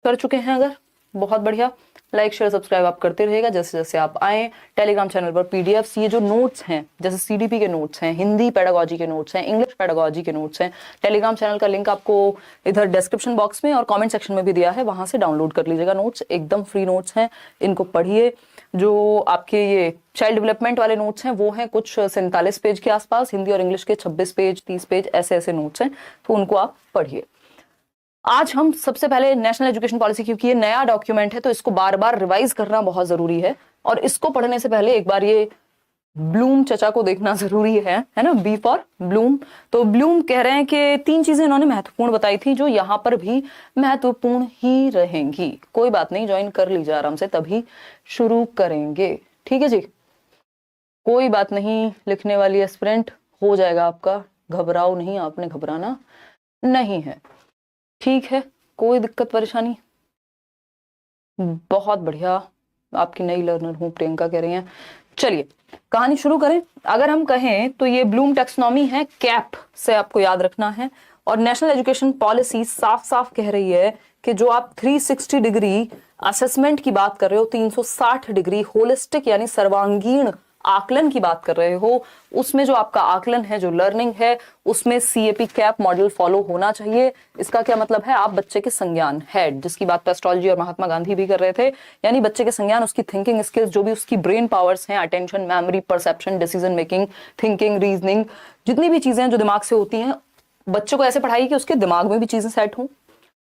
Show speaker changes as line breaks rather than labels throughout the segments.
कर चुके हैं अगर, बहुत बढ़िया। लाइक शेयर सब्सक्राइब आप करते रहिएगा जैसे जैसे आप आए। टेलीग्राम चैनल पर पीडीएफ्स, ये जो नोट्स हैं जैसे सीडीपी के नोट्स हैं, हिंदी पेडागोजी के नोट्स हैं, इंग्लिश पेडागोजी के नोट्स हैं, टेलीग्राम चैनल का लिंक आपको इधर डिस्क्रिप्शन बॉक्स में और कमेंट सेक्शन में भी दिया है, वहां से डाउनलोड कर लीजिएगा। नोट्स एकदम फ्री नोट्स हैं, इनको पढ़िए। जो आपके ये चाइल्ड डेवलपमेंट वाले नोट्स हैं वो हैं कुछ 47 पेज के आसपास, हिंदी और इंग्लिश के 26 पेज 30 पेज ऐसे ऐसे नोट्स हैं, तो उनको आप पढ़िए। आज हम सबसे पहले नेशनल एजुकेशन पॉलिसी, क्योंकि ये नया डॉक्यूमेंट है तो इसको बार बार रिवाइज करना बहुत जरूरी है, और इसको पढ़ने से पहले एक बार ये ब्लूम चचा को देखना जरूरी है ना, बी फॉर ब्लूम। तो ब्लूम कह रहे हैं कि 3 चीजें इन्होंने महत्वपूर्ण बताई थी जो यहां पर भी महत्वपूर्ण ही रहेंगी। कोई बात नहीं, ज्वाइन कर लीजिए आराम से, तभी शुरू करेंगे। ठीक है जी, कोई बात नहीं, लिखने वाली एस्पिरेंट हो जाएगा आपका, घबराओ नहीं, आपने घबराना नहीं है। ठीक है, कोई दिक्कत परेशानी? बहुत बढ़िया, आपकी नई लर्नर हूं, प्रियंका कह रही हैं। चलिए कहानी शुरू करें। अगर हम कहें तो ये ब्लूम टैक्सोनॉमी है, कैप से आपको याद रखना है। और नेशनल एजुकेशन पॉलिसी साफ साफ कह रही है कि जो आप 360 डिग्री असेसमेंट की बात कर रहे हो, 360 डिग्री होलिस्टिक यानी सर्वांगीण आकलन की बात कर रहे हो, उसमें जो आपका आकलन है, जो लर्निंग है, उसमें सीएपी कैप मॉडल फॉलो होना चाहिए। इसका क्या मतलब है? आप बच्चे के संज्ञान, हेड, जिसकी बात पेस्टोलॉजी और महात्मा गांधी भी कर रहे थे, यानी बच्चे के संज्ञान, उसकी थिंकिंग स्किल्स, जो भी उसकी ब्रेन पावर्स हैं, attention, memory, perception, decision making, thinking, reasoning, जितनी भी चीजें हैं जो दिमाग से होती हैं, बच्चे को ऐसे पढ़ाइए कि उसके दिमाग में भी चीजें सेट हों,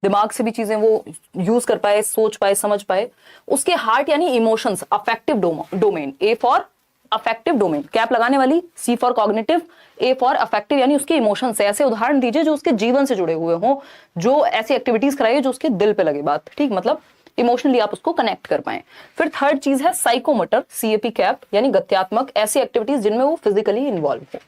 दिमाग से भी चीजें वो यूज कर पाए, सोच पाए, समझ पाए। उसके हार्ट यानी emotions, affective domain, A for affective domain, cap लगाने वाली, C for cognitive, A for affective यानी उसके इमोशन से। ऐसे उदाहरण दीजिए जो उसके जीवन से जुड़े हुए हों, जो ऐसी एक्टिविटीज कराइए जो उसके दिल पे लगे बात, ठीक, मतलब इमोशनली आप उसको कनेक्ट कर पाए। फिर थर्ड चीज है साइकोमोटर, सीएपी कैप यानी गत्यात्मक, ऐसी एक्टिविटीज जिनमें वो फिजिकली इन्वॉल्व हो।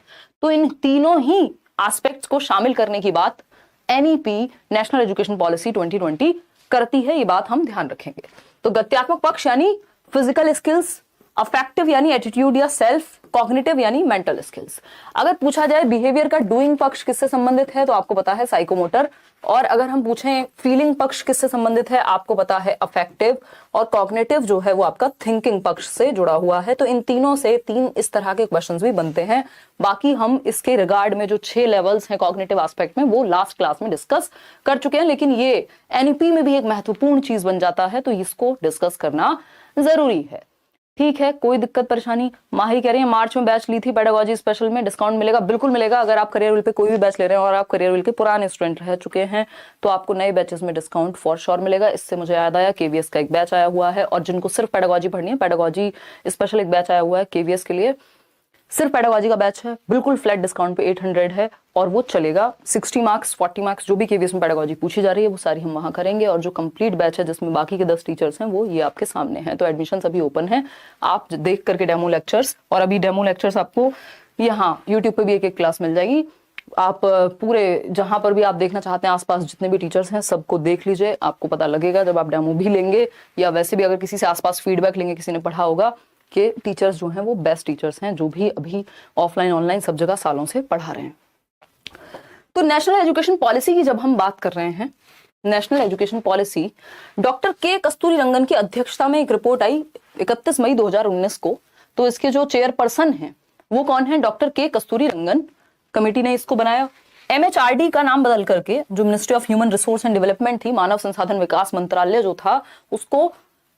तो इन तीनों ही एस्पेक्ट्स को शामिल करने की बात एनईपी, नेशनल एजुकेशन पॉलिसी 2020 करती है, ये बात हम ध्यान रखेंगे। तो गत्यात्मक पक्ष यानी फिजिकल स्किल्स, अफेक्टिव यानी एटीट्यूड या सेल्फ, कॉग्निटिव यानी मेंटल स्किल्स। अगर पूछा जाए बिहेवियर का डूइंग पक्ष किससे संबंधित है, तो आपको पता है साइकोमोटर। और अगर हम पूछें फीलिंग पक्ष किससे संबंधित है, आपको पता है अफेक्टिव। और कॉग्निटिव जो है वो आपका थिंकिंग पक्ष से जुड़ा हुआ है। तो इन तीनों से 3 इस तरह के क्वेश्चंस भी बनते हैं। बाकी हम इसके रिगार्ड में जो 6 लेवल्स हैं कॉग्निटिव एस्पेक्ट में, वो लास्ट क्लास में डिस्कस कर चुके हैं, लेकिन ये एनईपी में भी एक महत्वपूर्ण चीज बन जाता है, तो इसको डिस्कस करना जरूरी है। ठीक है, कोई दिक्कत परेशानी? माही कह रही है मार्च में बैच ली थी पेडागोजी स्पेशल में, डिस्काउंट मिलेगा? बिल्कुल मिलेगा। अगर आप करियर व्हील पे कोई भी बैच ले रहे हैं और आप करियर व्हील के पुराने स्टूडेंट रह चुके हैं तो आपको नए बैचेस में डिस्काउंट फॉर श्योर मिलेगा। इससे मुझे याद आया केवीएस का एक बैच आया हुआ है, और जिनको सिर्फ पेडागोजी पढ़नी है, पेडागोजी स्पेशल एक बैच आया हुआ है केवीएस के लिए, सिर्फ पेडागोजी का बैच है, बिल्कुल फ्लैट डिस्काउंट पे 800 है, और वो चलेगा 60 मार्क्स 40 मार्क्स जो भी केवीएस में पेडागोजी पूछी जा रही है वो सारी हम वहां करेंगे। और जो कंप्लीट बैच है जिसमें बाकी के 10 टीचर्स हैं वो ये आपके सामने हैं। तो एडमिशन अभी ओपन है, आप देख करके डेमो लेक्चर्स, और अभी डेमो लेक्चर्स आपको यहाँ यूट्यूब पे भी एक क्लास मिल जाएगी। आप पूरे जहां पर भी आप देखना चाहते हैं आसपास जितने भी टीचर्स हैं सबको देख लीजिए, आपको पता लगेगा जब आप डेमो भी लेंगे, या वैसे भी अगर किसी से आसपास फीडबैक लेंगे, किसी ने पढ़ा होगा कि टीचर्स जो हैं वो बेस्ट टीचर्स हैं, जो भी अभी ऑफलाइन ऑनलाइन सब जगह सालों से पढ़ा रहे हैं। तो नेशनल एजुकेशन पॉलिसी की जब हम बात कर रहे हैं, नेशनल एजुकेशन पॉलिसी, डॉक्टर के कस्तूरी रंगन की अध्यक्षता में एक रिपोर्ट आई 31 मई 2019 को। तो इसके जो चेयरपर्सन हैं वो कौन है? डॉक्टर के कस्तूरी रंगन। कमेटी ने इसको बनाया। एमएचआरडी का नाम बदल करके, जो ministry of human resource and development थी, मानव संसाधन विकास मंत्रालय जो था, उसको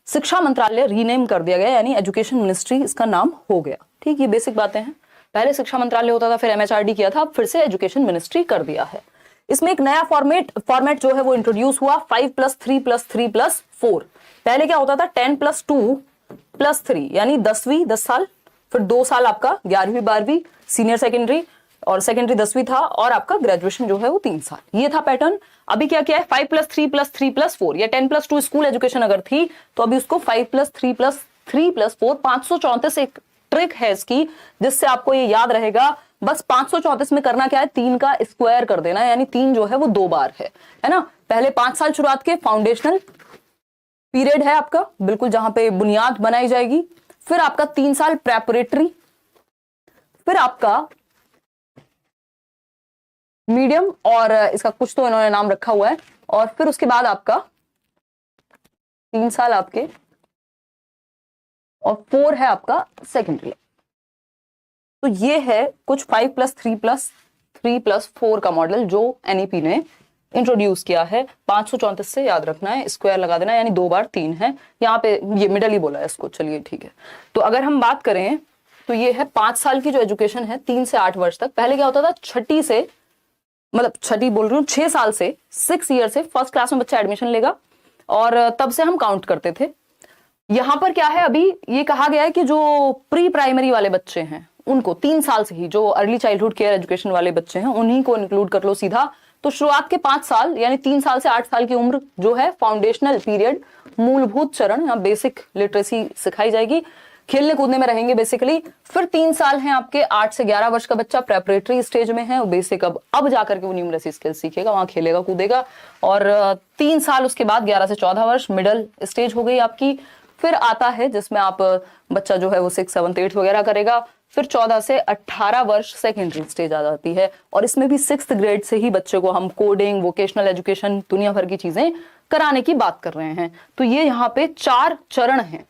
शिक्षा मंत्रालय रीनेम कर दिया गया, यानी एजुकेशन मिनिस्ट्री इसका नाम हो गया। ठीक, ये बेसिक बातें हैं। पहले शिक्षा मंत्रालय होता था, फिर एमएचआरडी किया था, अब फिर से एजुकेशन मिनिस्ट्री कर दिया है। इसमें एक नया फॉर्मेट जो है वो इंट्रोड्यूस हुआ, 5+3+3+4। पहले क्या होता था? 10+2+3 यानी 10वीं 10 साल, फिर 2 साल आपका 11वीं 12वीं सीनियर सेकेंडरी, और सेकेंडरी 10वीं था, और आपका ग्रेजुएशन जो है वो 3 साल। ये था पैटर्न। अभी क्या क्या है? 5+3+3+4 या 10+2 स्कूल एजुकेशन अगर थी तो अभी उसको 5+3+3+4, 534 एक ट्रिक है इसकी जिससे आपको ये याद रहेगा। बस 534 में करना क्या है? 3 का स्क्वायर कर देना, यानी 3 जो है वो 2 बार है ना। पहले 5 साल शुरुआत के फाउंडेशनल पीरियड है आपका, बिल्कुल जहां पे बुनियाद बनाई जाएगी। फिर आपका 3 साल प्रेपरेटरी, फिर आपका मीडियम, और इसका कुछ तो इन्होंने नाम रखा हुआ है, और फिर उसके बाद आपका 3 साल आपके, और 4 है आपका सेकेंडरी। तो ये है कुछ 5+3+3+4 का मॉडल जो एनईपी ने इंट्रोड्यूस किया है। 534 से याद रखना है, स्क्वायर लगा देना है, यानी 2 बार 3 है, यहाँ पे ये मिडल ही बोला है इसको। चलिए ठीक है। तो अगर हम बात करें तो ये है 5 साल की जो एजुकेशन है 3 से 8 वर्ष तक। पहले क्या होता था, छठी से, मतलब छठी बोल रही हूँ, 6 साल से 6 ईयर से फर्स्ट क्लास में बच्चा एडमिशन लेगा और तब से हम काउंट करते थे। यहाँ पर क्या है, अभी ये कहा गया है कि जो प्री प्राइमरी वाले बच्चे हैं उनको 3 साल से ही, जो अर्ली चाइल्डहुड केयर एजुकेशन वाले बच्चे हैं उन्हीं को इंक्लूड कर लो सीधा। तो शुरुआत के 5 साल यानी 3 साल से 8 साल की उम्र जो है फाउंडेशनल पीरियड, मूलभूत चरण, यहाँ बेसिक लिटरेसी सिखाई जाएगी, खेलने कूदने में रहेंगे बेसिकली। फिर 3 साल हैं आपके 8 से 11 वर्ष का बच्चा प्रेपरेटरी स्टेज में है, बेसिक अब जाकर के वो न्यूमरेसी स्किल्स सीखेगा, वहां खेलेगा कूदेगा। और 3 साल उसके बाद 11 से 14 वर्ष मिडिल स्टेज हो गई आपकी। फिर आता है जिसमें आप बच्चा जो है वो 6, 7, 8 वगैरह करेगा। फिर 14 से 18 वर्ष सेकेंडरी स्टेज आ जाती है, और इसमें भी 6th ग्रेड से ही बच्चे को हम कोडिंग, वोकेशनल एजुकेशन, दुनिया भर की चीजें कराने की बात कर रहे हैं। तो ये यहाँ पे 4 चरण हैं।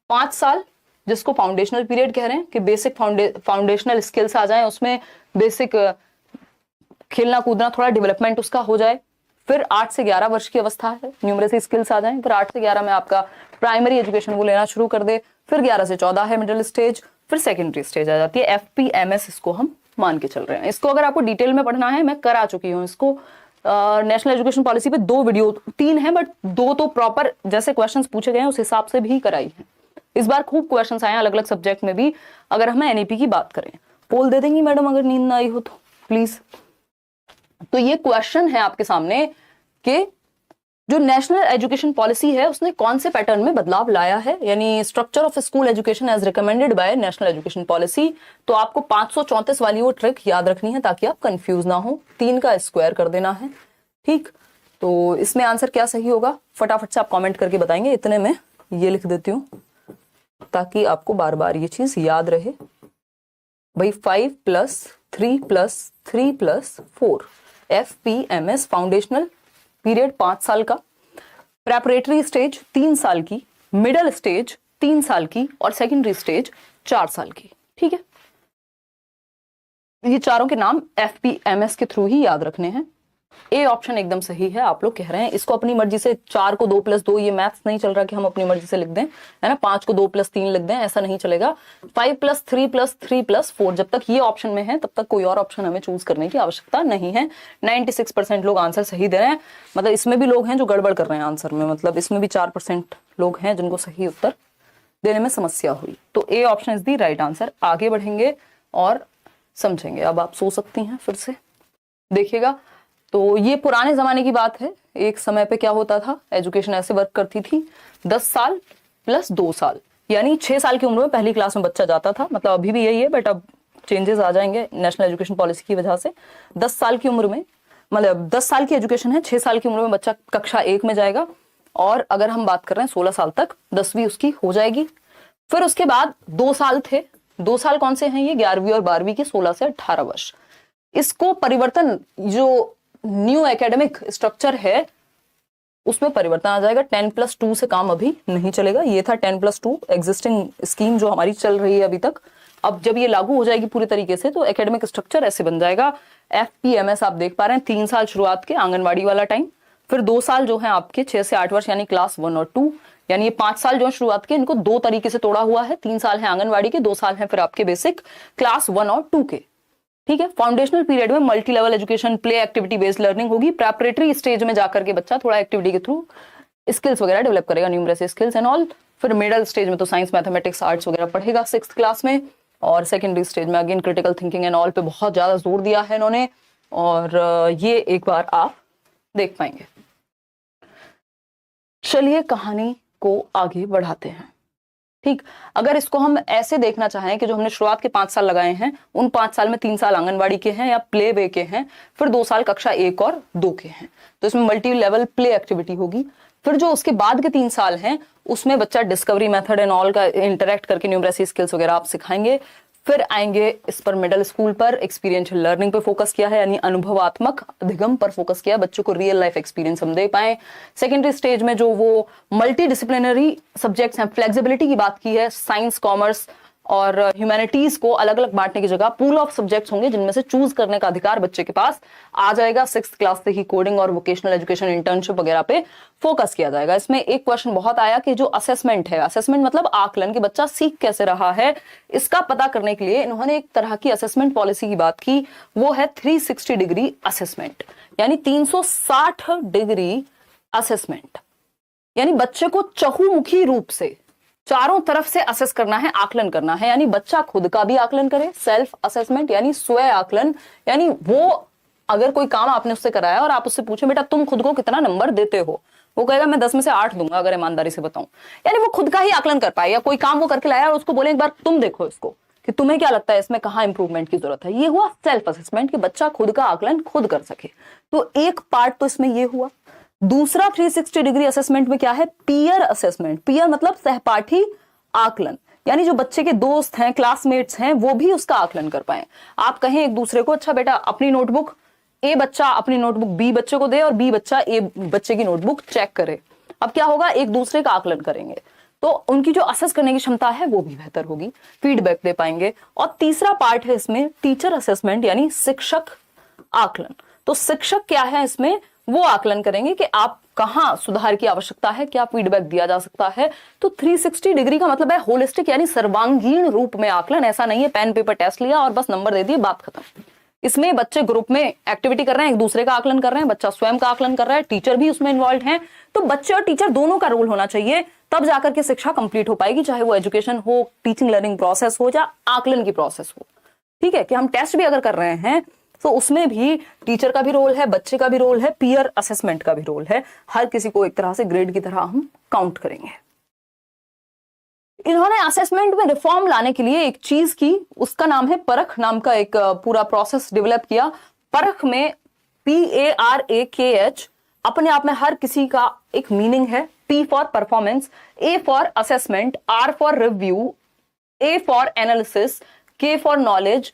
5 साल जिसको फाउंडेशनल पीरियड कह रहे हैं कि बेसिक फाउंडेशनल स्किल्स आ जाए, उसमें बेसिक खेलना कूदना थोड़ा डेवलपमेंट उसका हो जाए। फिर 8 से 11 वर्ष की अवस्था है, न्यूमरेसी स्किल्स आ जाए। फिर 8 से 11 में आपका प्राइमरी एजुकेशन वो लेना शुरू कर दे। फिर 11 से 14 है मिडिल स्टेज, फिर सेकेंडरी स्टेज आ जाती है। FPMS इसको हम मान के चल रहे हैं। इसको अगर आपको डिटेल में पढ़ना है, मैं करा चुकी हूँ इसको नेशनल एजुकेशन पॉलिसी पे 2 वीडियो, 3 है बट 2 तो प्रॉपर जैसे क्वेश्चंस पूछे गए हैं उस हिसाब से भी कराई है। इस बार खूब क्वेश्चंस आए हैं अलग अलग सब्जेक्ट में भी। अगर हम एनईपी की बात करें, पोल दे देंगी मैडम अगर नींद ना आई हो तो प्लीज। तो ये क्वेश्चन है आपके सामने कि जो नेशनल एजुकेशन पॉलिसी है उसने कौन से पैटर्न में बदलाव लाया है, यानी structure of school education as recommended by national education policy. तो आपको 534 वाली वो ट्रिक याद रखनी है ताकि आप कंफ्यूज ना हो। 3 का स्क्वायर कर देना है, ठीक। तो इसमें आंसर क्या सही होगा फटाफट से आप कमेंट करके बताएंगे। इतने में ये लिख देती हूँ ताकि आपको बार बार ये चीज याद रहे भाई। 5+3+3+4 FPMS फाउंडेशनल पीरियड 5 साल का, प्रेपरेटरी स्टेज 3 साल की, मिडिल स्टेज 3 साल की और सेकेंडरी स्टेज 4 साल की, ठीक है। ये चारों के नाम FPMS के थ्रू ही याद रखने हैं। ए ऑप्शन एकदम सही है, आप लोग कह रहे हैं इसको अपनी मर्जी से 4 को 2+2, ये मैथ्स नहीं चल रहा कि हम अपनी मर्जी से लिख दें, है ना। 5 को 2+3 लिख दें, ऐसा नहीं चलेगा। 5+3+3+4 जब तक ये ऑप्शन में है तब तक कोई और ऑप्शन हमें चूज करने की आवश्यकता नहीं है। 96% लोग आंसर सही दे रहे हैं, मतलब इसमें भी लोग हैं जो गड़बड़ कर रहे हैं आंसर में, मतलब इसमें भी 4% लोग हैं जिनको सही उत्तर देने में समस्या हुई। तो A option is the right answer. आगे बढ़ेंगे और समझेंगे। अब आप सो सकती हैं फिर से, देखिएगा। तो ये पुराने जमाने की बात है, एक समय पे क्या होता था, एजुकेशन ऐसे वर्क करती थी। 10 साल + 2 साल यानी 6 साल की उम्र में पहली क्लास में बच्चा जाता था, मतलब अभी भी यही है बट अब चेंजेस आ जाएंगे नेशनल एजुकेशन पॉलिसी की वजह से। 10 साल की उम्र में, मतलब 10 साल की एजुकेशन है, 6 साल की उम्र में बच्चा कक्षा 1 में जाएगा, और अगर हम बात कर रहे हैं 16 साल तक 10वीं उसकी हो जाएगी। फिर उसके बाद 2 साल थे, 2 साल कौन से हैं, ये 11वीं और 12वीं के 16 से 18 वर्ष। इसको परिवर्तन, जो न्यू एकेडमिक स्ट्रक्चर है उसमें परिवर्तन आ जाएगा। 10+2 से काम अभी नहीं चलेगा। ये था 10+2 एग्जिस्टिंग स्कीम जो हमारी चल रही है अभी तक। अब जब ये लागू हो जाएगी पूरी तरीके से तो एकेडमिक स्ट्रक्चर ऐसे बन जाएगा। FPMS आप देख पा रहे हैं, 3 साल शुरुआत के आंगनवाड़ी वाला टाइम, फिर 2 साल जो है आपके 6 से 8 वर्ष यानी क्लास 1 और 2, यानी ये 5 साल जो है शुरुआत के, इनको 2 तरीके से तोड़ा हुआ है। 3 साल है आंगनवाड़ी के, 2 साल है फिर आपके बेसिक क्लास 1 और 2 के, ठीक है। फाउंडेशनल पीरियड में multi level education, play activity based learning होगी। प्रेपरेटरी स्टेज में जाकर के बच्चा थोड़ा एक्टिविटी के थ्रू स्किल्स वगैरह डेवलप करेगा, न्यूमरेसी स्किल्स एंड ऑल। फिर मिडिल स्टेज में तो साइंस, मैथमेटिक्स, आर्ट्स वगैरह पढ़ेगा 6th क्लास में, और सेकेंडरी स्टेज में again critical thinking and all पे बहुत ज्यादा जोर दिया है इन्होंने, और ये एक बार आप देख पाएंगे। चलिए कहानी को आगे बढ़ाते हैं, ठीक। अगर इसको हम ऐसे देखना चाहें कि जो हमने शुरुआत के 5 साल लगाए हैं, उन 5 साल में 3 साल आंगनवाड़ी के हैं या प्ले वे के हैं, फिर 2 साल कक्षा 1 और 2 के हैं, तो इसमें मल्टी लेवल प्ले एक्टिविटी होगी। फिर जो उसके बाद के 3 साल हैं उसमें बच्चा डिस्कवरी मेथड एंड ऑल का इंटरेक्ट करके न्यूमरेसी स्किल्स वगैरह आप सिखाएंगे। फिर आएंगे इस पर मिडिल स्कूल पर एक्सपीरियंशियल लर्निंग पे फोकस किया है, यानी अनुभवात्मक अधिगम पर फोकस किया, बच्चों को रियल लाइफ एक्सपीरियंस हम दे पाए। सेकेंडरी स्टेज में जो वो मल्टी डिसिप्लिनरी सब्जेक्ट्स हैं, फ्लेक्सिबिलिटी की बात की है, साइंस, कॉमर्स और ह्यूमैनिटीज को अलग अलग बांटने की जगह पूल ऑफ सब्जेक्ट्स होंगे जिनमें से चूज करने का अधिकार बच्चे के पास आ जाएगा। 6th क्लास से ही कोडिंग और वोकेशनल एजुकेशन, इंटर्नशिप वगैरह पे फोकस किया जाएगा। इसमें एक क्वेश्चन बहुत आया कि जो असेसमेंट है, असेसमेंट मतलब आकलन कि बच्चा सीख कैसे रहा है, इसका पता करने के लिए इन्होंने एक तरह की असेसमेंट पॉलिसी की बात की, वो है 360 डिग्री असेसमेंट, यानी 360 डिग्री असेसमेंट, यानी बच्चे को चहुमुखी रूप से चारों तरफ से असेस करना है, आकलन करना है, यानी बच्चा खुद का भी आकलन करे, सेल्फ असेसमेंट यानी स्वयं आकलन, यानी वो अगर कोई काम आपने उससे कराया और आप उससे पूछे बेटा तुम खुद को कितना नंबर देते हो, वो कहेगा मैं 10 में से 8 दूंगा अगर ईमानदारी से बताऊं, यानी वो खुद का ही आकलन कर पाए। या कोई काम वो करके लाया और उसको बोले एक बार तुम देखो इसको कि तुम्हें क्या लगता है इसमें कहाँ इंप्रूवमेंट की जरूरत है, ये हुआ सेल्फ असेसमेंट कि बच्चा खुद का आकलन खुद कर सके। तो एक पार्ट तो इसमें ये हुआ। दूसरा 360 डिग्री असेसमेंट में क्या है, पीयर असेसमेंट। पीयर मतलब सहपाठी आकलन, यानी जो बच्चे के दोस्त हैं, क्लासमेट्स हैं, वो भी उसका आकलन कर पाए। आप कहें एक दूसरे को अच्छा बेटा अपनी नोटबुक, ए बच्चा अपनी नोटबुक बी बच्चे को दे और बी बच्चा ए बच्चे की नोटबुक चेक करे, अब क्या होगा, एक दूसरे का आकलन करेंगे तो उनकी जो असेस करने की क्षमता है वो भी बेहतर होगी, फीडबैक दे पाएंगे। और तीसरा पार्ट है इसमें टीचर असेसमेंट, यानी शिक्षक आकलन। तो शिक्षक क्या है इसमें, वो आकलन करेंगे कि आप कहां सुधार की आवश्यकता है, क्या फीडबैक दिया जा सकता है। तो 360 डिग्री का मतलब है होलिस्टिक, यानी सर्वांगीण रूप में आकलन। ऐसा नहीं है पेन पेपर टेस्ट लिया और बस नंबर दे दिए बात खत्म। इसमें बच्चे ग्रुप में एक्टिविटी कर रहे हैं, एक दूसरे का आकलन कर रहे हैं, बच्चा स्वयं का आकलन कर रहा है, टीचर भी उसमें इन्वॉल्व है। तो बच्चे और टीचर दोनों का रोल होना चाहिए, तब जाकर के शिक्षा कंप्लीट हो पाएगी, चाहे वो एजुकेशन हो, टीचिंग लर्निंग प्रोसेस हो या आकलन की प्रोसेस हो। ठीक है कि हम टेस्ट भी अगर कर रहे हैं तो उसमें भी टीचर का भी रोल है, बच्चे का भी रोल है, पीयर असेसमेंट का भी रोल है। हर किसी को एक तरह से ग्रेड की तरह हम काउंट करेंगे। इन्होंने असेसमेंट में रिफॉर्म लाने के लिए एक चीज की, उसका नाम है परख नाम का एक पूरा प्रोसेस डेवलप किया। परख में PARAKH अपने आप में हर किसी का एक मीनिंग है। P for performance, A for assessment, R for review, A for analysis, K for knowledge,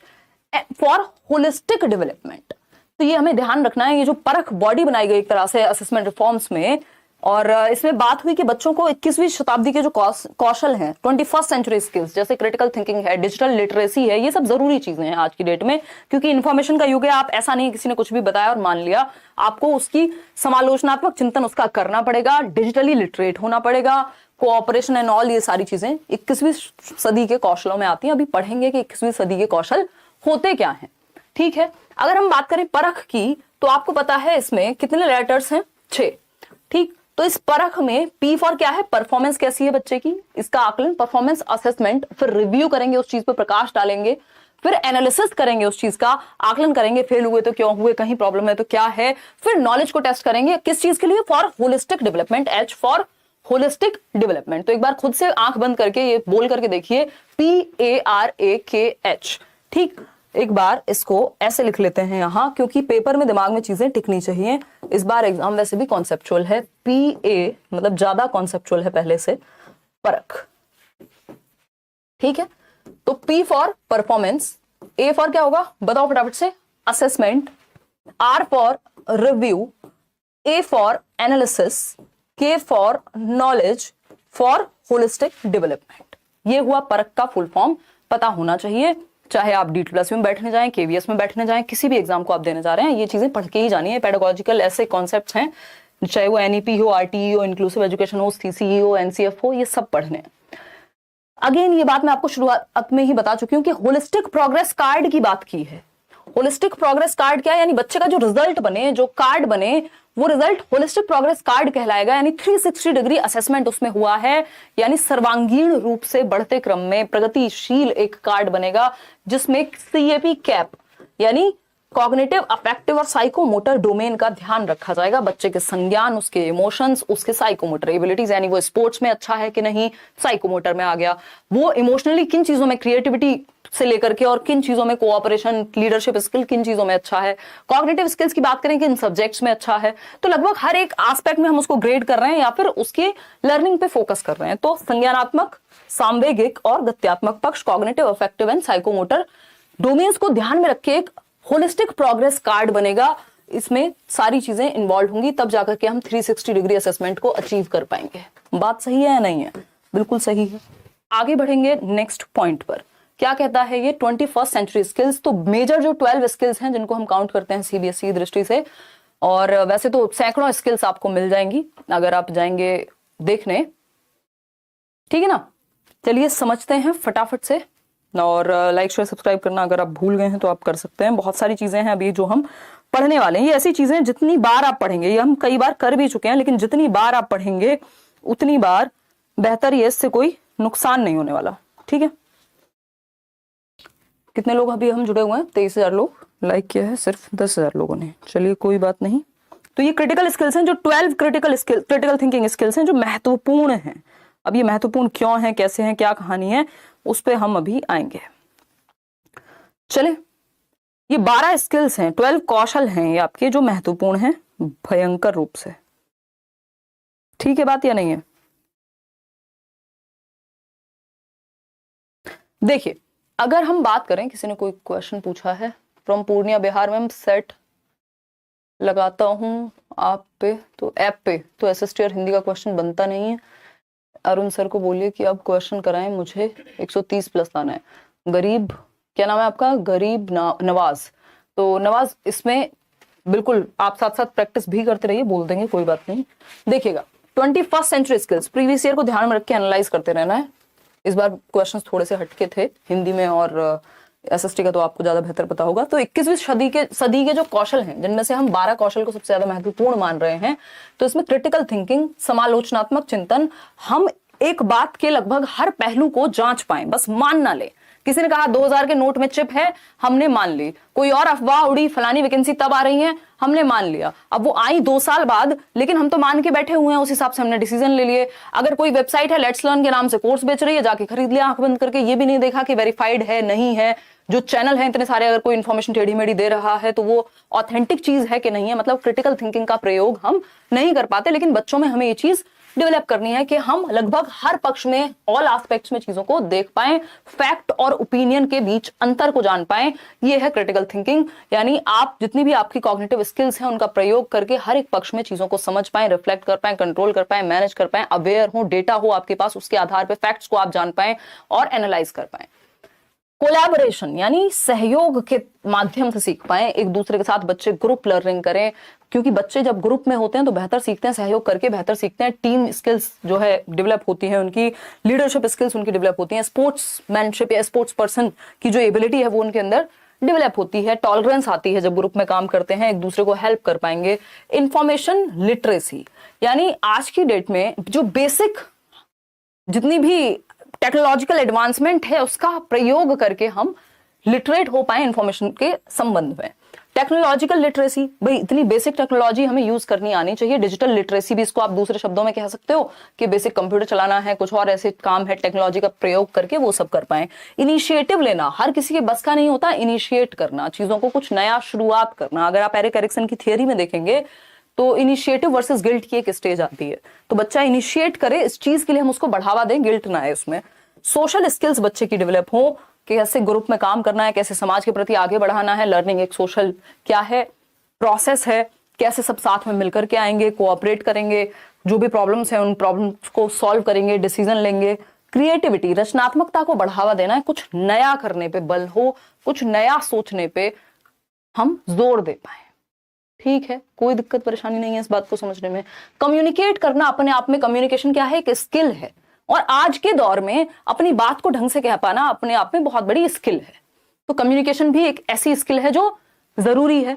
for holistic development. तो ये हमें ध्यान रखना है, ये जो परख बॉडी बनाई गई एक तरह से असेसमेंट रिफॉर्म्स में, और इसमें बात हुई कि बच्चों को 21वीं शताब्दी के जो कौशल हैं, 21st सेंचुरी स्किल्स, जैसे क्रिटिकल थिंकिंग है, डिजिटल लिटरेसी है, ये सब जरूरी चीजें हैं आज की डेट में, क्योंकि इन्फॉर्मेशन का युग है। आप ऐसा नहीं किसी ने कुछ भी बताया और मान लिया, आपको उसकी समालोचनात्मक चिंतन उसका करना पड़ेगा, डिजिटली लिटरेट होना पड़ेगा, कोऑपरेशन एंड ऑल, ये सारी चीजें 21वीं सदी के कौशलों में आती हैं। अभी पढ़ेंगे कि 21वीं सदी के कौशल होते क्या हैं। ठीक है, अगर हम बात करें परख की, तो आपको पता है इसमें कितने लेटर्स हैं, 6। ठीक, तो इस परख में P फॉर क्या है, परफॉर्मेंस कैसी है बच्चे की, इसका आकलन, परफॉर्मेंस असेसमेंट, फिर रिव्यू करेंगे, उस चीज पर प्रकाश डालेंगे, फिर एनालिसिस करेंगे, उस चीज का आकलन करेंगे, फेल हुए तो क्यों हुए, कहीं प्रॉब्लम है तो क्या है, फिर नॉलेज को टेस्ट करेंगे, किस चीज के लिए, for holistic development, H for holistic development. तो एक बार खुद से आंख बंद करके ये बोल करके देखिए, PARAKH। ठीक, एक बार इसको ऐसे लिख लेते हैं यहां, क्योंकि पेपर में दिमाग में चीजें टिकनी चाहिए। इस बार एग्जाम वैसे भी कॉन्सेप्चुअल है, PA मतलब ज्यादा कॉन्सेप्चुअल है पहले से, परख। ठीक है, तो P for performance, A for क्या होगा बताओ फटाफट से, assessment, R for review, A for analysis, K for knowledge, for holistic development. ये हुआ परख का फुल फॉर्म, पता होना चाहिए। चाहे आप D++ में बैठने जाएं, KVS में बैठने जाएं, किसी भी एग्जाम को आप देने जा रहे हैं, ये चीजें पढ़ के ही जानी है। पेडागोजिकल ऐसे कॉन्सेप्ट्स हैं, चाहे वो NEP हो, RTE हो, इंक्लूसिव एजुकेशन हो, CCE हो, NCF हो, ये सब पढ़ने हैं। अगेन ये बात मैं आपको शुरुआत में ही बता चुकी हूं कि होलिस्टिक प्रोग्रेस कार्ड की बात की है। होलिस्टिक प्रोग्रेस कार्ड क्या है, यानी बच्चे का जो रिजल्ट बने, जो कार्ड बने, वो रिजल्ट होलिस्टिक प्रोग्रेस कार्ड कहलाएगा। यानी 360 डिग्री असेसमेंट उसमें हुआ है, यानी सर्वांगीण रूप से बढ़ते क्रम में प्रगतिशील एक कार्ड बनेगा, जिसमें CAP कैप यानी कॉग्निटिव, अफेक्टिव और साइकोमोटर डोमेन का ध्यान रखा जाएगा। बच्चे के संज्ञान, उसके इमोशंस, उसके साइकोमोटर एबिलिटीज, यानी वो स्पोर्ट्स में अच्छा है कि नहीं, साइकोमोटर में आ गया, वो इमोशनली किन चीजों में, क्रिएटिविटी से लेकर के और किन चीजों में कोऑपरेशन, लीडरशिप स्किल किन चीजों में अच्छा है, कॉग्निटिव स्किल्स की बात करें किन सब्जेक्ट्स में अच्छा है। तो लगभग हर एक एस्पेक्ट में हम उसको ग्रेड कर रहे हैं या फिर उसके लर्निंग पे फोकस कर रहे हैं। तो संज्ञानात्मक, सांवेगिक और गत्यात्मक पक्ष, cognitive, affective and psychomotor domains को ध्यान में रख के एक होलिस्टिक प्रोग्रेस कार्ड बनेगा। इसमें सारी चीजें इन्वॉल्व होंगी, तब जाकर के हम 360 डिग्री असेसमेंट को अचीव कर पाएंगे। बात सही है या नहीं है? बिल्कुल सही है। आगे बढ़ेंगे नेक्स्ट पॉइंट पर। क्या कहता है ये 21st सेंचुरी स्किल्स। तो मेजर जो 12 स्किल्स हैं जिनको हम काउंट करते हैं सीबीएसई दृष्टि से, और वैसे तो सैकड़ों स्किल्स आपको मिल जाएंगी अगर आप जाएंगे देखने, ठीक है ना। चलिए समझते हैं फटाफट से, और लाइक शेयर सब्सक्राइब करना अगर आप भूल गए हैं तो आप कर सकते हैं। बहुत सारी चीजें हैं अभी जो हम पढ़ने वाले हैं। ये ऐसी चीजें जितनी बार आप पढ़ेंगे, ये हम कई बार कर भी चुके हैं, लेकिन जितनी बार आप पढ़ेंगे उतनी बार बेहतर, ये इससे कोई नुकसान नहीं होने वाला, ठीक है। कितने लोग अभी हम जुड़े हुए हैं? 23,000 लोग। लाइक किया है सिर्फ 10,000 लोगों ने। चलिए कोई बात नहीं। तो ये क्रिटिकल स्किल्स हैं, जो 12 क्रिटिकल थिंकिंग स्किल्स हैं जो महत्वपूर्ण हैं। अब ये महत्वपूर्ण क्यों है, कैसे हैं, क्या कहानी है, उस पर हम अभी आएंगे। चले, ये 12 स्किल्स हैं, 12 कौशल हैं ये आपके जो महत्वपूर्ण हैं भयंकर रूप से। ठीक है बात या नहीं है? देखिए, अगर हम बात करें, किसी ने कोई क्वेश्चन पूछा है फ्रॉम पूर्णिया बिहार, में सेट लगाता हूं आप पे तो ऐप पे, तो एसएसटी और हिंदी का क्वेश्चन बनता नहीं है। अरुण सर को बोलिए कि अब क्वेश्चन कराएं, मुझे 130 प्लस लाना है। गरीब, क्या नाम है आपका? गरीब नवाज। तो नवाज, इसमें बिल्कुल आप साथ साथ प्रैक्टिस भी करते रहिए, बोल देंगे कोई बात नहीं। देखिएगा, 21st century skills previous year को ध्यान में रख के एनालाइज करते रहना है। इस बार क्वेश्चंस थोड़े से हटके थे हिंदी में, और एसएसटी का तो आपको ज्यादा बेहतर पता होगा। तो 21वीं सदी के जो कौशल हैं, जिनमें से हम 12 कौशल को सबसे ज्यादा महत्वपूर्ण मान रहे हैं, तो इसमें क्रिटिकल थिंकिंग, समालोचनात्मक चिंतन, हम एक बात के लगभग हर पहलू को जांच पाएं, बस मान ना ले। किसी ने कहा 2000 के नोट में चिप है, हमने मान ली। कोई और अफवाह उड़ी, फलानी वैकेंसी तब आ रही है, हमने मान लिया। अब वो आई 2 साल बाद, लेकिन हम तो मान के बैठे हुए हैं, उस हिसाब से हमने डिसीजन ले लिए। अगर कोई वेबसाइट है लेट्स लर्न के नाम से कोर्स बेच रही है, जाके खरीद लिया आंख बंद करके, ये भी नहीं देखा कि वेरीफाइड है नहीं है। जो चैनल है इतने सारे, अगर कोई इन्फॉर्मेशन टेढ़ी मेढ़ी दे रहा है तो वो ऑथेंटिक चीज है कि नहीं है। मतलब क्रिटिकल थिंकिंग का प्रयोग हम नहीं कर पाते, लेकिन बच्चों में हमें ये चीज डेवलप करनी है कि हम लगभग हर पक्ष में, ऑल एस्पेक्ट्स में चीजों को देख पाएं, फैक्ट और ओपिनियन के बीच अंतर को जान पाएं। ये है क्रिटिकल थिंकिंग। यानी आप जितनी भी आपकी कॉग्निटिव स्किल्स हैं उनका प्रयोग करके हर एक पक्ष में चीजों को समझ पाएं, रिफ्लेक्ट कर पाएं, कंट्रोल कर पाएं, मैनेज कर पाएं, अवेयर हो, डेटा हो आपके पास, उसके आधार पर फैक्ट्स को आप जान पाएं और एनालाइज कर पाएं। कोलैबोरेशन यानी सहयोग के माध्यम से सीख पाएं, एक दूसरे के साथ बच्चे ग्रुप लर्निंग करें, क्योंकि बच्चे जब ग्रुप में होते हैं तो बेहतर सीखते हैं, सहयोग करके बेहतर सीखते हैं। टीम स्किल्स जो है डेवलप होती है उनकी, लीडरशिप स्किल्स उनकी डेवलप होती हैं, स्पोर्ट्समैनशिप या स्पोर्ट्स पर्सन की जो एबिलिटी है वो उनके अंदर डेवलप होती है, टॉलरेंस आती है जब ग्रुप में काम करते हैं, एक दूसरे को हेल्प कर पाएंगे। इंफॉर्मेशन लिटरेसी यानी आज की डेट में जो बेसिक जितनी भी टेक्नोलॉजिकल एडवांसमेंट है उसका प्रयोग करके हम लिटरेट हो पाए इंफॉर्मेशन के संबंध में। टेक्नोलॉजिकल लिटरेसी, भाई इतनी बेसिक टेक्नोलॉजी हमें यूज करनी आनी चाहिए। डिजिटल लिटरेसी भी इसको आप दूसरे शब्दों में कह सकते हो कि बेसिक कंप्यूटर चलाना है, कुछ और ऐसे काम है टेक्नोलॉजी का प्रयोग करके वो सब कर पाए। इनिशिएटिव लेना हर किसी के बस का नहीं होता, इनिशिएट करना, चीजों को कुछ नया शुरुआत करना। अगर आप एरिक एरिक्सन की थियरी में देखेंगे तो इनिशिएटिव वर्सेस गिल्ट की एक स्टेज आती है, तो बच्चा इनिशिएट करे, इस चीज के लिए हम उसको बढ़ावा दें, गिल्ट ना है उसमें। सोशल स्किल्स बच्चे की डेवलप हो, कैसे ग्रुप में काम करना है, कैसे समाज के प्रति आगे बढ़ाना है। लर्निंग एक सोशल क्या है, प्रोसेस है, कैसे सब साथ में मिलकर के आएंगे, कोऑपरेट करेंगे, जो भी प्रॉब्लम्स हैं उन प्रॉब्लम्स को सॉल्व करेंगे, डिसीजन लेंगे। क्रिएटिविटी, रचनात्मकता को बढ़ावा देना है, कुछ नया करने पे बल हो, कुछ नया सोचने पे हम जोर दे पाए। ठीक है, कोई दिक्कत परेशानी नहीं है इस बात को समझने में। कम्युनिकेट करना अपने आप में, कम्युनिकेशन क्या है, एक स्किल है, और आज के दौर में अपनी बात को ढंग से कह पाना अपने आप में बहुत बड़ी स्किल है। तो कम्युनिकेशन भी एक ऐसी स्किल है जो जरूरी है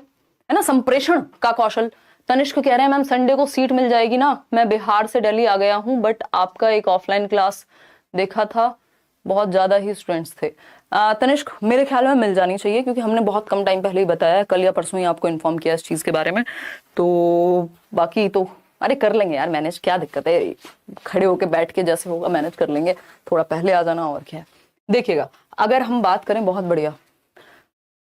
ना। संप्रेषण का कौशल, तनिष्क कह रहे हैं मैम संडे को सीट मिल जाएगी ना, मैं बिहार से दिल्ली आ गया हूं, बट आपका एक ऑफलाइन क्लास देखा था, बहुत ज्यादा ही स्टूडेंट्स थे। तनिष्क, मेरे ख्याल में मिल जानी चाहिए, क्योंकि हमने बहुत कम टाइम पहले ही बताया, कल या परसों ही आपको इन्फॉर्म किया इस चीज के बारे में। तो बाकी तो अरे कर लेंगे यार मैनेज, क्या दिक्कत है, खड़े होके बैठ के जैसे होगा मैनेज कर लेंगे, थोड़ा पहले आ जाना और क्या है। देखिएगा, अगर हम बात करें, बहुत बढ़िया,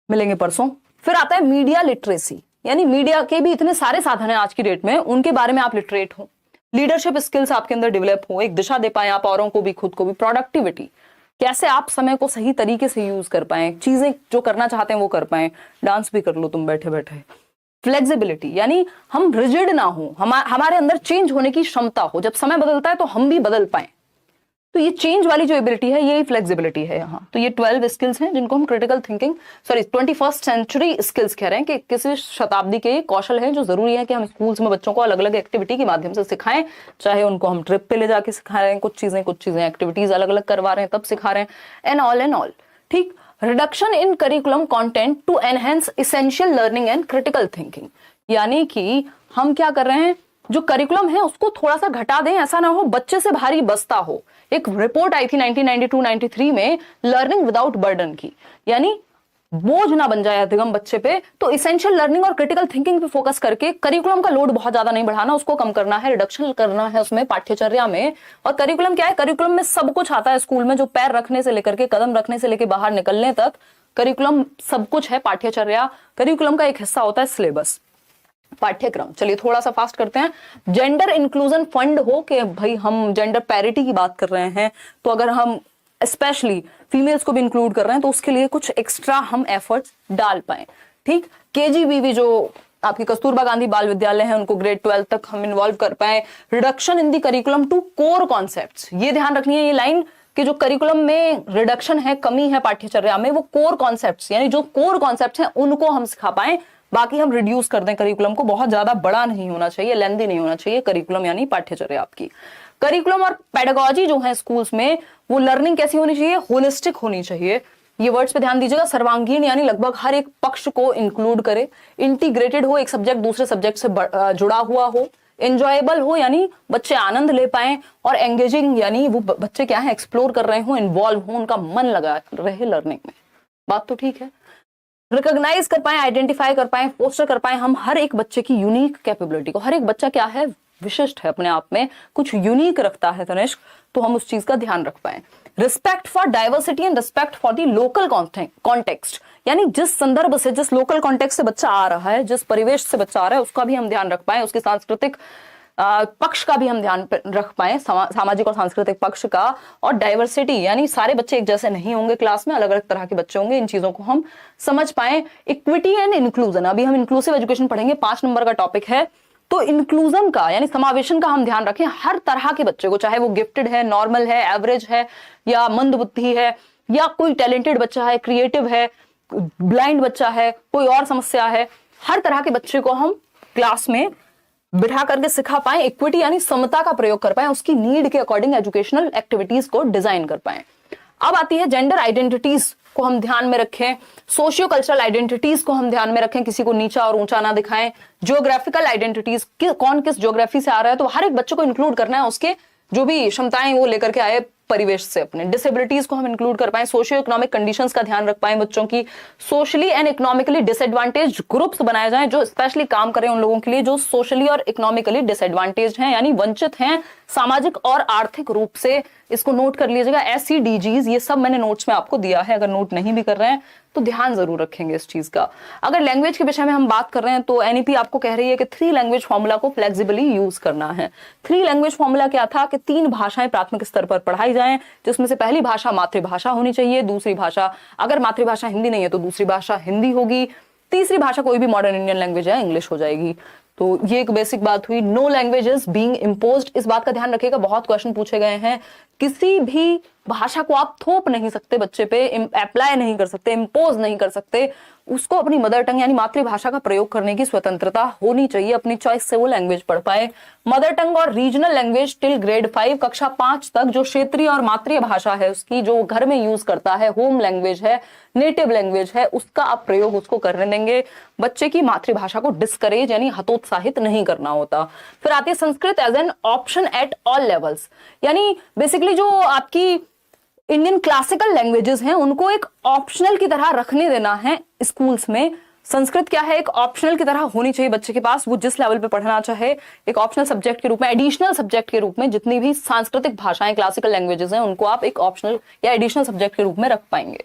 मिलेंगे परसों। फिर आता है मीडिया लिटरेसी, यानी मीडिया के भी इतने सारे साधन हैं आज की डेट में, उनके बारे में आप लिटरेट हो, लीडरशिप स्किल्स आपके अंदर डेवलप हो, एक दिशा दे पाए आप औरों को भी खुद को भी, प्रोडक्टिविटी, कैसे आप समय को सही तरीके से यूज कर पाए, चीजें जो करना चाहते हैं वो कर पाए, डांस भी कर लो तुम बैठे बैठे। फ्लेक्सिबिलिटी, यानी हम रिजिड ना हो, हमारे अंदर चेंज होने की क्षमता हो, जब समय बदलता है तो हम भी बदल पाए, तो ये चेंज वाली जो एबिलिटी है यही फ्लेक्सिबिलिटी है यहाँ। तो ये 12 स्किल्स हैं जिनको हम critical thinking, sorry 21st century skills कह रहे हैं, कि किसी शताब्दी के कौशल हैं जो जरूरी है कि हम स्कूल्स में बच्चों को अलग अलग एक्टिविटी के माध्यम से सिखाएं, चाहे उनको हम ट्रिप पे ले जाके सिखा रहे हैं, कुछ चीजें एक्टिविटीज अलग अलग करवा रहे हैं तब सिखा रहे हैं, एंड ऑल। ठीक, reduction in curriculum content to enhance essential learning and critical thinking, यानी कि हम क्या कर रहे हैं, जो करिकुलम है उसको थोड़ा सा घटा दें, ऐसा ना हो बच्चे से भारी बस्ता हो। एक रिपोर्ट आई थी 1992-93 में लर्निंग विदाउट बर्डन की, यानी बोझ ना बन जाए अधिगम बच्चे पे, तो इसेंशियल लर्निंग और क्रिटिकल थिंकिंग पे फोकस करके करिकुलम का लोड बहुत ज्यादा नहीं बढ़ाना, उसको कम करना है, रिडक्शन करना है उसमें पाठ्यचर्या में। और करिकुलम क्या है, करिकुलम में सब कुछ आता है स्कूल में, जो पैर रखने से लेकर के कदम रखने से लेकर बाहर निकलने तक करिकुलम सब कुछ है। पाठ्यचर्या करिकुलम का एक हिस्सा होता है, सिलेबस, पाठ्यक्रम। चलिए थोड़ा सा फास्ट करते हैं। जेंडर इंक्लूजन फंड हो, कि भाई हम जेंडर पैरिटी की बात कर रहे हैं, तो अगर हम स्पेशली फीमेल्स को भी इंक्लूड कर रहे हैं तो उसके लिए कुछ एक्स्ट्रा हम एफर्ट्स डाल पाए। ठीक, केजीबीवी जो आपकी कस्तूरबा गांधी बाल विद्यालय है, उनको ग्रेड 12 तक हम इन्वॉल्व कर पाए। Reduction in the curriculum to core concepts, ये ध्यान रखनी है ये लाइन, कि जो करिकुलम में रिडक्शन है, कमी है पाठ्यचर्या में, वो कोर कॉन्सेप्ट्स, यानी जो कोर कॉन्सेप्ट्स हैं उनको हम सिखा पाए, बाकी हम रिड्यूस कर दें करिकुलम को। बहुत ज्यादा बड़ा नहीं होना चाहिए, लेंथी नहीं होना चाहिए करिकुलम, यानी पाठ्यचर्या आपकी। करिकुलम और पेडागोजी जो है स्कूल्स में, वो लर्निंग कैसी होनी चाहिए, होलिस्टिक होनी चाहिए। ये वर्ड्स पे ध्यान दीजिएगा, सर्वांगीण, यानी लगभग हर एक पक्ष को इंक्लूड करे, इंटीग्रेटेड हो, एक सब्जेक्ट दूसरे सब्जेक्ट से जुड़ा हुआ हो, एंजॉयबल हो, यानी बच्चे आनंद ले पाए, और एंगेजिंग, यानी वो बच्चे क्या है, एक्सप्लोर कर रहे हो, इन्वॉल्व हो, उनका मन लगा रहे लर्निंग में। बात तो ठीक है। रिकॉग्नाइज कर पाए, आइडेंटिफाई कर पाए, फोस्टर कर पाए हम हर एक बच्चे की यूनिक कैपेबिलिटी को। हर एक बच्चा क्या है, विशिष्ट है, अपने आप में कुछ यूनिक रखता है तनिष्क, तो हम उस चीज का ध्यान रख पाए। Respect for diversity and respect for the local context, यानी जिस संदर्भ से, जिस लोकल कॉन्टेक्स्ट से बच्चा आ रहा है, जिस परिवेश से बच्चा आ रहा है, उसका भी हम ध्यान रख पाए, उसके सांस्कृतिक पक्ष का भी हम ध्यान रख पाए, सामाजिक और सांस्कृतिक पक्ष का। और डाइवर्सिटी, यानी सारे बच्चे एक जैसे नहीं होंगे क्लास में, अलग अलग तरह के बच्चे होंगे, इन चीजों को हम समझ पाए। इक्विटी एंड इंक्लूजन, अभी हम इंक्लूसिव एजुकेशन पढ़ेंगे, 5 नंबर का टॉपिक है, तो इंक्लूजन का यानी समावेशन का हम ध्यान रखें। हर तरह के बच्चे को, चाहे वो गिफ्टेड है, नॉर्मल है, एवरेज है, या मंद बुद्धि है, या कोई टैलेंटेड बच्चा है, क्रिएटिव है, ब्लाइंड बच्चा है, कोई और समस्या है, हर तरह के बच्चे को हम क्लास में बिठा करके सिखा पाए। इक्विटी यानी समता का प्रयोग कर पाए, उसकी नीड के अकॉर्डिंग एजुकेशनल एक्टिविटीज को डिजाइन कर पाए। अब आती है जेंडर आइडेंटिटीज को हम ध्यान में रखें, सोशियो कल्चरल आइडेंटिटीज को हम ध्यान में रखें, किसी को नीचा और ऊंचा ना दिखाएं। ज्योग्राफिकल आइडेंटिटीज, कौन किस ज्योग्राफी से आ रहा है, तो हर एक बच्चे को इंक्लूड करना है, उसके जो भी क्षमताएं वो लेकर के आए परिवेश से अपने। डिसेबिलिटीज को हम इंक्लूड कर पाए, सोशियो इकोनॉमिक कंडीशंस का ध्यान रख पाए बच्चों की। Socially and economically disadvantage groups बनाए जाएं जो स्पेशली काम करें उन लोगों के लिए जो सोशली और इकोनॉमिकली डिसएडवांटेज हैं, यानी वंचित हैं सामाजिक और आर्थिक रूप से। इसको नोट कर लीजिएगा, SCDGs, ये सब मैंने नोट्स में आपको दिया है, अगर नोट नहीं भी कर रहे हैं तो ध्यान जरूर रखेंगे इस चीज का। अगर लैंग्वेज के विषय में हम बात कर रहे हैं तो NEP आपको कह रही है कि 3 लैंग्वेज फॉर्मूला को फ्लेक्सिबली यूज करना है। 3 लैंग्वेज फॉर्मूला क्या था कि 3 भाषाएं प्राथमिक स्तर पर पढ़ाई जाएं, जिसमें से पहली भाषा मातृभाषा होनी चाहिए, दूसरी भाषा, अगर मातृभाषा हिंदी नहीं है तो दूसरी भाषा हिंदी होगी, तीसरी भाषा कोई भी मॉडर्न इंडियन लैंग्वेज है, इंग्लिश हो जाएगी। तो ये एक बेसिक बात हुई। No language is being imposed, इस बात का ध्यान रखिएगा, बहुत क्वेश्चन पूछे गए हैं। किसी भी भाषा को आप थोप नहीं सकते बच्चे पे, अप्लाई नहीं कर सकते, इम्पोज नहीं कर सकते, उसको अपनी मदर टंग यानी मातृभाषा का प्रयोग करने की स्वतंत्रता होनी चाहिए, अपनी चॉइस से वो लैंग्वेज पढ़ पाए। मदर टंग और रीजनल लैंग्वेज टिल ग्रेड 5, कक्षा 5 तक जो क्षेत्रीय और मातृ भाषा है उसकी, जो घर में यूज करता है, होम लैंग्वेज है, नेटिव लैंग्वेज है, उसका आप प्रयोग उसको करने देंगे। बच्चे की मातृभाषा को डिस्करेज यानी हतोत्साहित नहीं करना होता। फिर आती है Sanskrit as an option at all levels, यानी बेसिकली जो आपकी इंडियन क्लासिकल लैंग्वेजेस हैं उनको एक ऑप्शनल की तरह रखने देना है स्कूल्स में। संस्कृत क्या है, एक ऑप्शनल की तरह होनी चाहिए बच्चे के पास, वो जिस लेवल पे पढ़ना चाहे एक ऑप्शनल सब्जेक्ट के रूप में, एडिशनल सब्जेक्ट के रूप में जितनी भी सांस्कृतिक भाषाएं क्लासिकल लैंग्वेजेस हैं उनको आप एक ऑप्शनल या एडिशनल सब्जेक्ट के रूप में रख पाएंगे।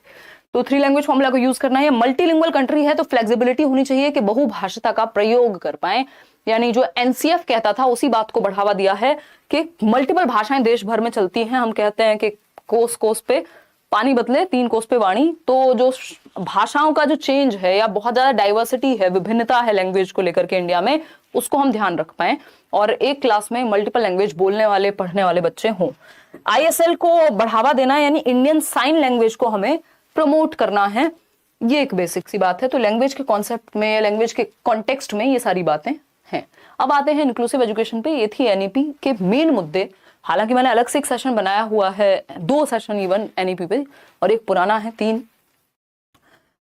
तो 3 लैंग्वेज फॉर्मूला को यूज करना है। मल्टीलिंगुअल कंट्री है तो फ्लेक्सिबिलिटी होनी चाहिए कि बहुभाषिता का प्रयोग कर पाए, यानी जो एनसीएफ कहता था उसी बात को बढ़ावा दिया है कि मल्टीपल भाषाएं देश भर में चलती हैं। हम कहते हैं कि कोस कोस पे पानी बदले 3 कोस पे वाणी, तो जो भाषाओं का जो चेंज है या बहुत ज्यादा डाइवर्सिटी है, विभिन्नता है लैंग्वेज को लेकर के इंडिया में, उसको हम ध्यान रख पाए और एक क्लास में मल्टीपल लैंग्वेज बोलने वाले पढ़ने वाले बच्चे हों। आईएसएल को बढ़ावा देना यानी इंडियन साइन लैंग्वेज को हमें प्रमोट करना है, ये एक बेसिक सी बात है। तो लैंग्वेज के कॉन्सेप्ट में, लैंग्वेज के कॉन्टेक्स्ट में ये सारी बातें हैं। अब आते हैं इंक्लूसिव एजुकेशन पे। ये थी एनईपी के मेन मुद्दे। हालांकि मैंने अलग से एक सेशन बनाया हुआ है, 2 सेशन इवन एनईपी पे, और एक पुराना है 3।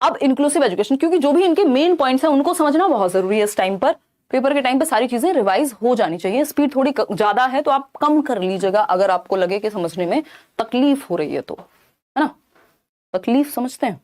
अब इंक्लूसिव एजुकेशन, क्योंकि जो भी इनके मेन पॉइंट्स हैं उनको समझना बहुत जरूरी है। इस टाइम पर, पेपर के टाइम पर सारी चीजें रिवाइज हो जानी चाहिए। स्पीड थोड़ी ज्यादा है तो आप कम कर लीजिएगा अगर आपको लगे कि समझने में तकलीफ हो रही है तो, है ना। तकलीफ समझते हैं।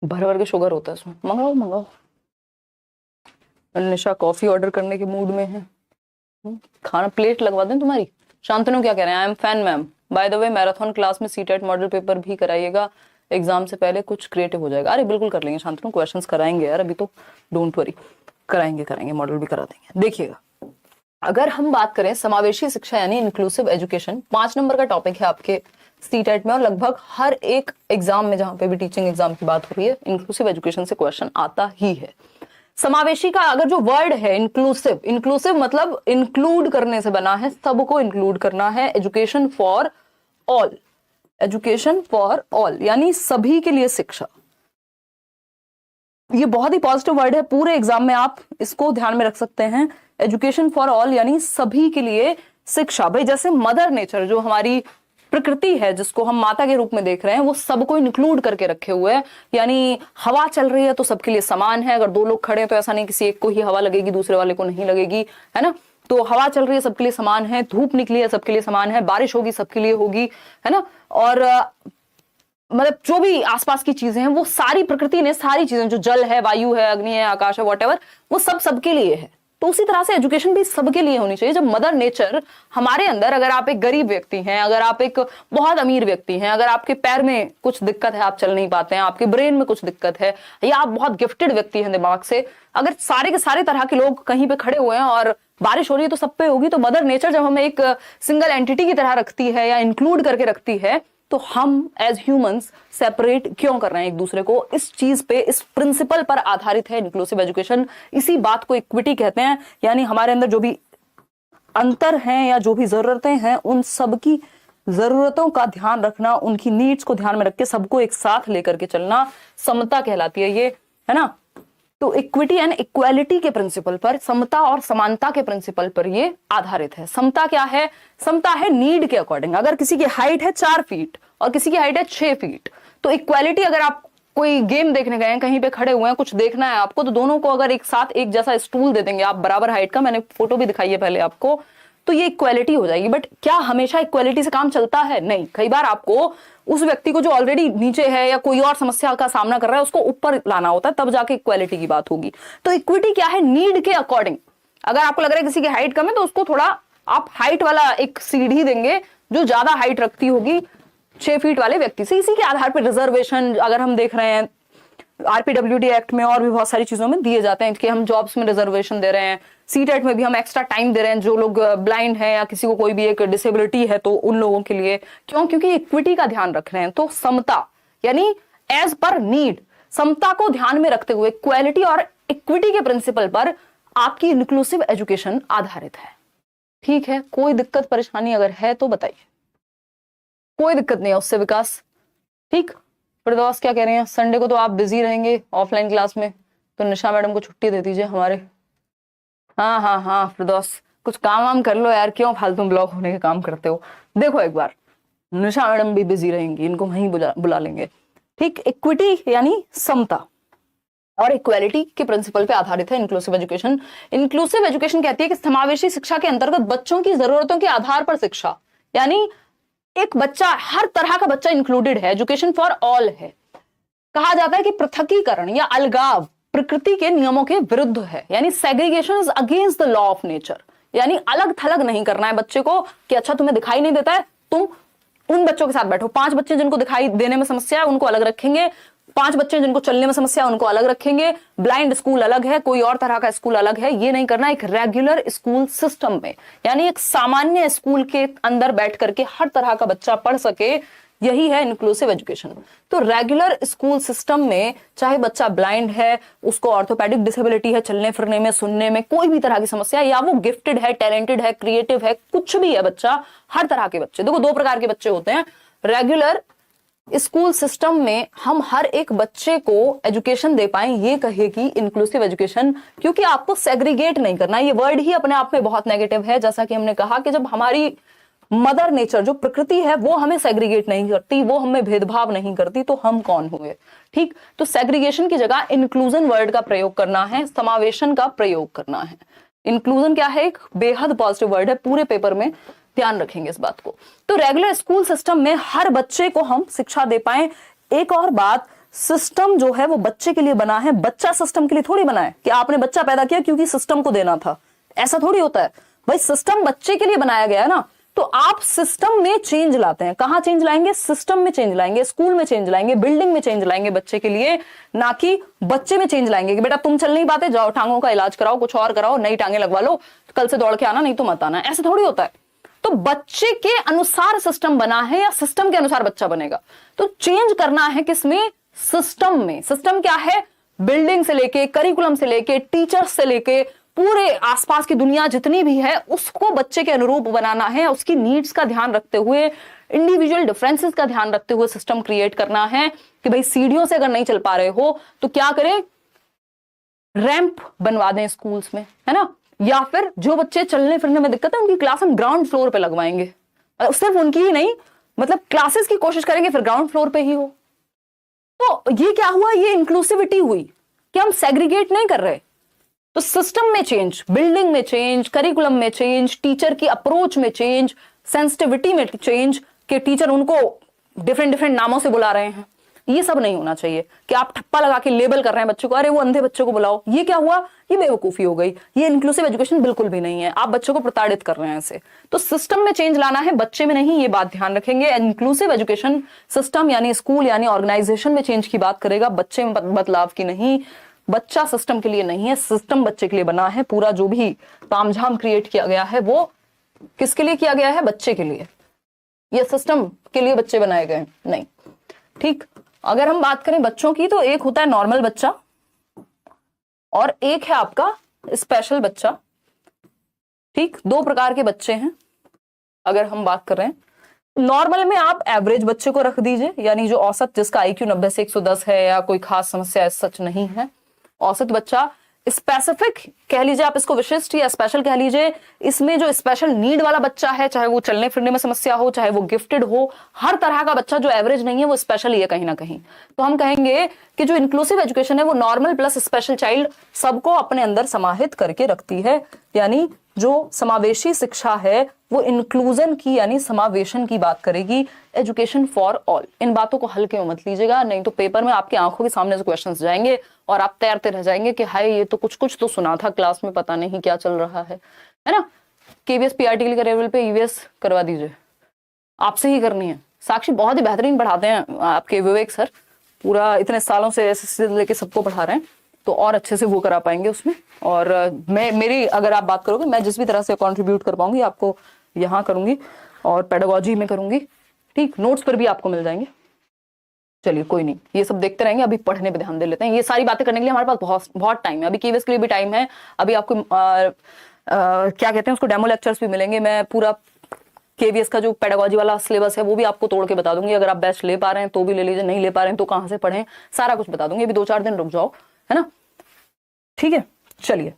भर भर के शुगर होता है इसमें। मंगाओ मंगाओ। निशा कॉफी ऑर्डर करने के मूड में है। खाना प्लेट लगवा दें तुम्हारी। शांतनु क्या कह रहे हैं? I am fan ma'am. By the way marathon class में सीटेट मॉडल पेपर भी कराइएगा, एग्जाम से पहले कुछ क्रिएटिव हो जाएगा। अरे बिल्कुल कर लेंगे शांतनु, क्वेश्चंस कराएंगे यार, अभी तो डोंट वरी, कराएंगे मॉडल भी करा देंगे। देखिएगा, अगर हम बात करें समावेशी शिक्षा यानी इंक्लूसिव एजुकेशन, 5 नंबर का टॉपिक है आपके सीटेट में और लगभग हर एक एग्जाम में जहां पे भी टीचिंग एग्जाम की बात हो रही है इंक्लूसिव एजुकेशन से क्वेश्चन आता ही है। समावेशी का अगर जो वर्ड है इंक्लूसिव, इंक्लूसिव मतलब इंक्लूड करने से बना है, सबको इंक्लूड करना है। Education for all, education for all यानी सभी के लिए शिक्षा। ये बहुत ही पॉजिटिव वर्ड है, पूरे एग्जाम में आप इसको ध्यान में रख सकते हैं। एजुकेशन फॉर ऑल यानी सभी के लिए शिक्षा। भाई जैसे मदर नेचर, जो हमारी प्रकृति है जिसको हम माता के रूप में देख रहे हैं, वो सबको इंक्लूड करके रखे हुए है। यानी हवा चल रही है तो सबके लिए समान है। अगर 2 लोग खड़े हैं तो ऐसा नहीं किसी एक को ही हवा लगेगी दूसरे वाले को नहीं लगेगी, है ना। तो हवा चल रही है सबके लिए समान है, धूप निकली है सबके लिए समान है, बारिश होगी सबके लिए होगी, है ना। और मतलब जो भी आसपास की चीजें हैं वो सारी प्रकृति ने, सारी चीजें जो जल है, वायु है, अग्नि है, आकाश है, वॉट एवर, वो सब सबके लिए है। तो उसी तरह से एजुकेशन भी सबके लिए होनी चाहिए। जब मदर नेचर हमारे अंदर, अगर आप एक गरीब व्यक्ति हैं, अगर आप एक बहुत अमीर व्यक्ति हैं, अगर आपके पैर में कुछ दिक्कत है, आप चल नहीं पाते हैं, आपके ब्रेन में कुछ दिक्कत है, या आप बहुत गिफ्टेड व्यक्ति हैं दिमाग से, अगर सारे के सारे तरह के लोग कहीं पे खड़े हुए हैं और बारिश हो रही है तो सब पे होगी। तो मदर नेचर जब हमें एक सिंगल एंटिटी की तरह रखती है या इंक्लूड करके रखती है, तो हम एज ह्यूमंस सेपरेट क्यों कर रहे हैं एक दूसरे को? इस चीज पे, इस प्रिंसिपल पर आधारित है इंक्लूसिव एजुकेशन। इसी बात को इक्विटी कहते हैं। यानी हमारे अंदर जो भी अंतर हैं या जो भी जरूरतें हैं, उन सबकी जरूरतों का ध्यान रखना, उनकी नीड्स को ध्यान में रख के सबको एक साथ लेकर के चलना समता कहलाती है ये, है ना। तो इक्विटी एंड इक्वालिटी के प्रिंसिपल पर, समता और समानता के प्रिंसिपल पर ये आधारित है। समता क्या है? समता है नीड के अकॉर्डिंग। अगर किसी की हाइट है 4 फीट और किसी की हाइट है 6 फीट, तो इक्वालिटी, अगर आप कोई गेम देखने गए हैं, कहीं पे खड़े हुए हैं, कुछ देखना है आपको, तो दोनों को अगर एक साथ एक जैसा स्टूल दे देंगे आप बराबर हाइट का, मैंने फोटो भी दिखाई है पहले आपको, तो ये इक्वालिटी हो जाएगी। बट क्या हमेशा इक्वालिटी से काम चलता है? नहीं। कई बार आपको उस व्यक्ति को जो ऑलरेडी नीचे है या कोई और समस्या का सामना कर रहा है उसको ऊपर लाना होता है, तब जाके इक्वालिटी की बात होगी। तो इक्विटी क्या है? नीड के अकॉर्डिंग। अगर आपको लग रहा है किसी की हाइट कम है तो उसको थोड़ा आप हाइट वाला एक सीढ़ी देंगे जो ज्यादा हाइट रखती होगी 6 फीट वाले व्यक्ति से। इसी के आधार पर रिजर्वेशन, अगर हम देख रहे हैं आरपीडब्ल्यूडी एक्ट में और भी बहुत सारी चीजों में दिए जाते हैं कि हम जॉब्स में रिजर्वेशन दे रहे हैं, सीटेट में भी हम एक्स्ट्रा टाइम दे रहे हैं जो लोग ब्लाइंड हैं या किसी को कोई भी एक डिसेबिलिटी है तो उन लोगों के लिए। क्यों? क्योंकि इक्विटी का ध्यान रख रहे हैं। तो समता यानी एज पर नीड, समता को ध्यान में रखते हुए क्वालिटी और इक्विटी के प्रिंसिपल पर आपकी इंक्लूसिव एजुकेशन आधारित है। ठीक है, कोई दिक्कत परेशानी अगर है तो बताइए। कोई दिक्कत नहीं है उससे विकास। ठीक, फिरदौस क्या कह रहे हैं? संडे को तो आप बिजी रहेंगे ऑफलाइन क्लास में, तो निशा मैडम को छुट्टी दे दीजिए हमारे। हाँ हाँ हाँ फिरदौस, कुछ काम वाम कर लो यार, क्यों फालतू ब्लॉक होने के काम करते हो। देखो एक बार, निशा मैडम भी बिजी रहेंगी, इनको वहीं बुला लेंगे। ठीक, इक्विटी यानी समता और इक्वालिटी के प्रिंसिपल पे आधारित है इंक्लूसिव एजुकेशन। इंक्लूसिव एजुकेशन कहती है कि समावेशी शिक्षा के अंतर्गत बच्चों की जरूरतों के आधार पर शिक्षा, यानी एक बच्चा, हर तरह का बच्चा इंक्लूडेड है, एजुकेशन फॉर ऑल है। कहा जाता है कि पृथकीकरण या अलगाव प्रकृति के नियमों के विरुद्ध है, यानी segregation is against the law of nature, यानी अलग थलग नहीं करना है बच्चे को कि अच्छा तुम्हें दिखाई नहीं देता है, तुम उन बच्चों के साथ बैठो। 5 बच्चे जिनको दिखाई देने में समस्या है उनको अलग रखेंगे, 5 बच्चे जिनको चलने में समस्या है उनको अलग रखेंगे, ब्लाइंड स्कूल अलग है, कोई और तरह का स्कूल अलग है। ये नहीं करना, एक रेगुलर स्कूल सिस्टम में, यानी एक सामान्य स्कूल के अंदर बैठ करके हर तरह का बच्चा पढ़ सके, यही है इंक्लूसिव एजुकेशन। तो रेगुलर स्कूल सिस्टम में चाहे बच्चा ब्लाइंड है, उसको ऑर्थोपेडिक डिसेबिलिटी है, चलने फिरने में, सुनने में कोई भी तरह की समस्या, या वो गिफ्टेड है, टैलेंटेड है, क्रिएटिव है, कुछ भी है बच्चा, हर तरह के बच्चे, देखो 2 प्रकार के बच्चे होते हैं। रेगुलर स्कूल सिस्टम में हम हर एक बच्चे को एजुकेशन दे पाए, ये कहेगी इंक्लूसिव एजुकेशन, क्योंकि आपको सेग्रीगेट नहीं करना। ये वर्ड ही अपने आप में बहुत नेगेटिव है। जैसा कि हमने कहा कि जब हमारी मदर नेचर जो प्रकृति है वो हमें सेग्रीगेट नहीं करती, वो हमें भेदभाव नहीं करती, तो हम कौन हुए। ठीक, तो सेग्रीगेशन की जगह इंक्लूजन वर्ड का प्रयोग करना है, समावेशन का प्रयोग करना है। इंक्लूजन क्या है, एक बेहद पॉजिटिव वर्ड है, पूरे पेपर में ध्यान रखेंगे इस बात को। तो रेगुलर स्कूल सिस्टम में हर बच्चे को हम शिक्षा दे पाए। एक और बात, सिस्टम जो है वो बच्चे के लिए बना है, बच्चा सिस्टम के लिए थोड़ी बना है कि आपने बच्चा पैदा किया क्योंकि सिस्टम को देना था, ऐसा थोड़ी होता है भाई। सिस्टम बच्चे के लिए बनाया गया है ना, तो आप सिस्टम में चेंज लाते हैं। कहां चेंज लाएंगे? सिस्टम में चेंज लाएंगे, स्कूल में चेंज लाएंगे, बिल्डिंग में चेंज लाएंगे बच्चे के लिए, ना कि बच्चे में चेंज लाएंगे कि बेटा तुम चल नहीं पाते, जाओ टांगों का इलाज कराओ, कुछ और कराओ, नई टांगे लगवा लो, कल से दौड़ के आना, नहीं तो मत आना। ऐसा थोड़ी होता है। तो बच्चे के अनुसार सिस्टम बना है या सिस्टम के अनुसार बच्चा बनेगा? तो चेंज करना है किसमें? सिस्टम में। सिस्टम क्या है? बिल्डिंग से लेके, करिकुलम से लेके, टीचर्स से लेके, पूरे आसपास की दुनिया जितनी भी है उसको बच्चे के अनुरूप बनाना है, उसकी नीड्स का ध्यान रखते हुए, इंडिविजुअल डिफरेंसेस का ध्यान रखते हुए सिस्टम क्रिएट करना है कि भाई सीढ़ियों से अगर नहीं चल पा रहे हो तो क्या करें? रैंप बनवा दें स्कूल्स में, है ना, या फिर जो बच्चे चलने फिरने में दिक्कत है उनकी क्लास हम ग्राउंड फ्लोर पे लगवाएंगे। सिर्फ उनकी ही नहीं, मतलब क्लासेस की कोशिश करेंगे फिर ग्राउंड फ्लोर पे ही हो। तो ये क्या हुआ? ये इंक्लूसिविटी हुई कि हम सेग्रीगेट नहीं कर रहे। तो सिस्टम में चेंज, बिल्डिंग में चेंज, करिकुलम में चेंज, टीचर की अप्रोच में चेंज, सेंसिटिविटी में चेंज कि टीचर उनको डिफरेंट डिफरेंट नामों से बुला रहे हैं, ये सब नहीं होना चाहिए कि आप ठप्पा लगा के लेबल कर रहे हैं बच्चों को, अरे वो अंधे बच्चों को बुलाओ। ये क्या हुआ? ये बेवकूफी हो गई। ये इंक्लूसिव एजुकेशन बिल्कुल भी नहीं है, आप बच्चों को प्रताड़ित कर रहे हैं ऐसे। तो सिस्टम में चेंज लाना है, बच्चे में नहीं, ये बात ध्यान रखेंगे। इंक्लूसिव एजुकेशन सिस्टम यानी स्कूल यानी ऑर्गेनाइजेशन में चेंज की बात करेगा, बच्चे में बदलाव की नहीं। बच्चा सिस्टम के लिए नहीं है, सिस्टम बच्चे के लिए बना है। पूरा जो भी तामझाम क्रिएट किया गया है वो किसके लिए किया गया है? बच्चे के लिए। ये सिस्टम के लिए बच्चे बनाए गए नहीं। ठीक, अगर हम बात करें बच्चों की तो एक होता है नॉर्मल बच्चा और एक है आपका स्पेशल बच्चा। ठीक, 2 प्रकार के बच्चे हैं। अगर हम बात कर रहे हैं नॉर्मल में, आप एवरेज बच्चे को रख दीजिए, यानी जो औसत, जिसका आईक्यू 90 से 110 है या कोई खास समस्या सच नहीं है, औसत बच्चा। स्पेसिफिक कह लीजिए आप इसको, विशिष्ट या स्पेशल कह लीजिए, इसमें जो स्पेशल नीड वाला बच्चा है, चाहे वो चलने फिरने में समस्या हो, चाहे वो गिफ्टेड हो, हर तरह का बच्चा जो एवरेज नहीं है वो स्पेशल ही है कहीं ना कहीं। तो हम कहेंगे कि जो इंक्लूसिव एजुकेशन है वो नॉर्मल प्लस स्पेशल चाइल्ड सबको अपने अंदर समाहित करके रखती है, यानी जो समावेशी शिक्षा है वो इंक्लूजन की यानी समावेशन की बात करेगी, एजुकेशन फॉर ऑल। इन बातों को हल्के में मत लीजिएगा, नहीं तो पेपर में आपकी आंखों के सामने से क्वेश्चंस जाएंगे और आप तैरते रह जाएंगे कि हाय ये तो कुछ तो सुना था क्लास में, पता नहीं क्या चल रहा है ना। केवीएस पीआरटी के लेवल पे ईवीएस करवा दीजिए, आपसे ही करनी है। साक्षी बहुत ही बेहतरीन पढ़ाते हैं आपके विवेक सर, पूरा इतने सालों से एसएससी लेके सबको पढ़ा रहे हैं, तो और अच्छे से वो करा पाएंगे उसमें। और मेरी अगर आप बात करोगे, मैं जिस भी तरह से कंट्रीब्यूट कर पाऊंगी आपको यहाँ करूंगी और पेडागोजी में करूंगी। ठीक, नोट्स पर भी आपको मिल जाएंगे। चलिए कोई नहीं, ये सब देखते रहेंगे, अभी पढ़ने पे ध्यान दे लेते हैं। ये सारी बातें करने के लिए हमारे पास बहुत टाइम है, अभी केवीएस के लिए भी टाइम है। अभी आपको क्या कहते हैं उसको, डेमो लेक्चर्स भी मिलेंगे। मैं पूरा केवीएस का जो पेडागोजी वाला सिलेबस है वो भी आपको तोड़ के बता दूंगी। अगर आप बैच ले पा रहे हैं तो भी ले लीजिए, नहीं ले पा रहे हैं तो कहाँ से पढ़ें, सारा कुछ बता दूंगी। अभी 2-4 दिन रुक जाओ, है ना। ठीक है, चलिए।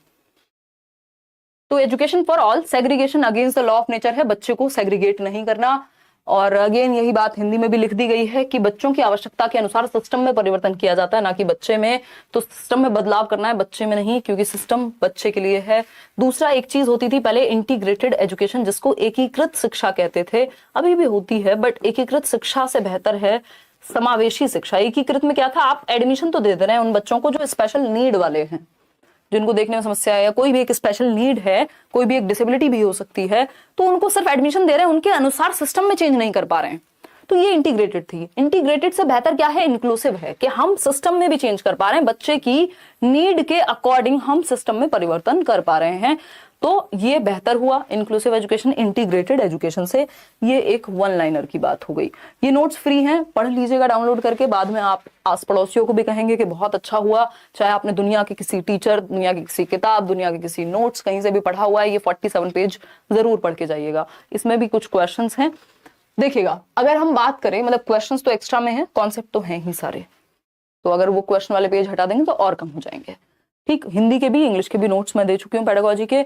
तो education for all, segregation against the law of nature है, बच्चे को सेग्रीगेट नहीं करना। और अगेन यही बात हिंदी में भी लिख दी गई है कि बच्चों की आवश्यकता के अनुसार सिस्टम में परिवर्तन किया जाता है, ना कि बच्चे में। तो सिस्टम में बदलाव करना है, बच्चे में नहीं, क्योंकि सिस्टम बच्चे के लिए है। दूसरा एक चीज होती थी पहले इंटीग्रेटेड एजुकेशन, जिसको एकीकृत शिक्षा कहते थे, अभी भी होती है, बट एकीकृत शिक्षा से बेहतर है समावेशी शिक्षा। एकीकृत में क्या था, आप एडमिशन तो दे दे रहे हैं उन बच्चों को जो स्पेशल नीड वाले हैं, जिनको देखने में समस्या है, या कोई भी एक स्पेशल नीड है, कोई भी एक डिसेबिलिटी भी हो सकती है, तो उनको सिर्फ एडमिशन दे रहे हैं, उनके अनुसार सिस्टम में चेंज नहीं कर पा रहे हैं। तो ये इंटीग्रेटेड थी। इंटीग्रेटेड से बेहतर क्या है, इंक्लूसिव है, कि हम सिस्टम में भी चेंज कर पा रहे हैं, बच्चे की नीड के अकॉर्डिंग हम सिस्टम में परिवर्तन कर पा रहे हैं। तो ये बेहतर हुआ इंक्लूसिव एजुकेशन इंटीग्रेटेड एजुकेशन से। ये एक वन लाइनर की बात हो गई। ये नोट्स फ्री हैं, पढ़ लीजिएगा डाउनलोड करके, बाद में आप आस पड़ोसियों को भी कहेंगे कि बहुत अच्छा हुआ, चाहे आपने दुनिया के किसी टीचर, दुनिया की किसी किताब, दुनिया के किसी नोट्स कहीं से भी पढ़ा हुआ है। ये 47 पेज जरूर पढ़ के जाइएगा, इसमें भी कुछ क्वेश्चन हैं, देखिएगा। अगर हम बात करें, मतलब क्वेश्चन तो एक्स्ट्रा में है, कॉन्सेप्ट तो हैं ही सारे, तो अगर वो क्वेश्चन वाले पेज हटा देंगे तो और कम हो जाएंगे। ठीक, हिंदी के भी इंग्लिश के भी नोट्स मैं दे चुकी हूँ, पेडागोजी के,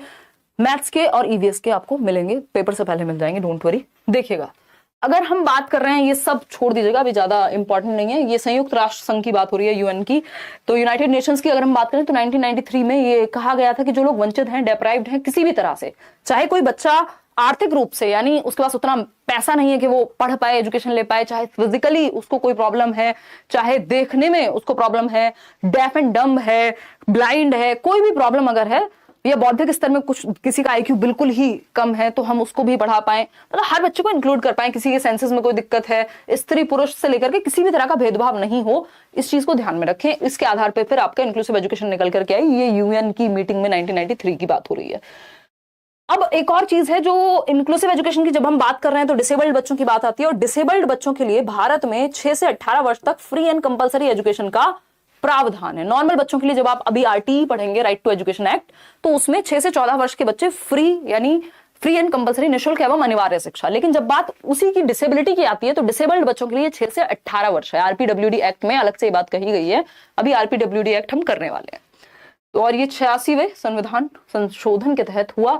मैथ्स के और ईवीएस के आपको मिलेंगे, पेपर से पहले मिल जाएंगे, डोंट वरी। देखिएगा, अगर हम बात कर रहे हैं, ये सब छोड़ दीजिएगा, अभी ज्यादा इंपॉर्टेंट नहीं है, ये संयुक्त राष्ट्र संघ की बात हो रही है, यूएन की। तो यूनाइटेड नेशंस की अगर हम बात करें तो 1993 में ये कहा गया था कि जो लोग वंचित हैं, डेप्राइव्ड हैं किसी भी तरह से, चाहे कोई बच्चा आर्थिक रूप से, यानी उसके पास उतना पैसा नहीं है कि वो पढ़ पाए, एजुकेशन ले पाए, चाहे फिजिकली उसको कोई प्रॉब्लम है, चाहे देखने में उसको प्रॉब्लम है, डेफ एंड डम्ब है, ब्लाइंड है, कोई भी प्रॉब्लम अगर है, या बौद्धिक स्तर में कुछ किसी का आईक्यू बिल्कुल ही कम है, तो हम उसको भी पढ़ा पाए, मतलब हर बच्चे को इंक्लूड कर पाए। किसी के सेंसेस में कोई दिक्कत है, स्त्री पुरुष से लेकर के किसी भी तरह का भेदभाव नहीं हो, इस चीज को ध्यान में रखें। इसके आधार पर फिर आपका इंक्लूसिव एजुकेशन निकल करके आई। ये यूएन की मीटिंग में 1993 की बात हो रही है। अब एक और चीज है जो इंक्लूसिव एजुकेशन की, जब हम बात कर रहे हैं तो डिसेबल्ड बच्चों की बात आती है, और डिसेबल्ड बच्चों के लिए भारत में 6 से 18 वर्ष तक फ्री एंड कंपलसरी एजुकेशन का प्रावधान है। नॉर्मल बच्चों के लिए जब आप अभी आरटीई पढ़ेंगे, राइट टू एजुकेशन एक्ट, तो उसमें 6 से 14 वर्ष के बच्चे फ्री, यानी फ्री एंड कंपलसरी, निःशुल्क एवं अनिवार्य शिक्षा। लेकिन जब बात उसी की डिसेबिलिटी की आती है तो डिसेबल्ड बच्चों के लिए 6 से 18 वर्ष है। आरपीडब्ल्यूडी एक्ट में अलग से ये बात कही गई है, अभी आरपीडब्ल्यूडी एक्ट हम करने वाले हैं। तो और ये 86वें संविधान संशोधन के तहत हुआ।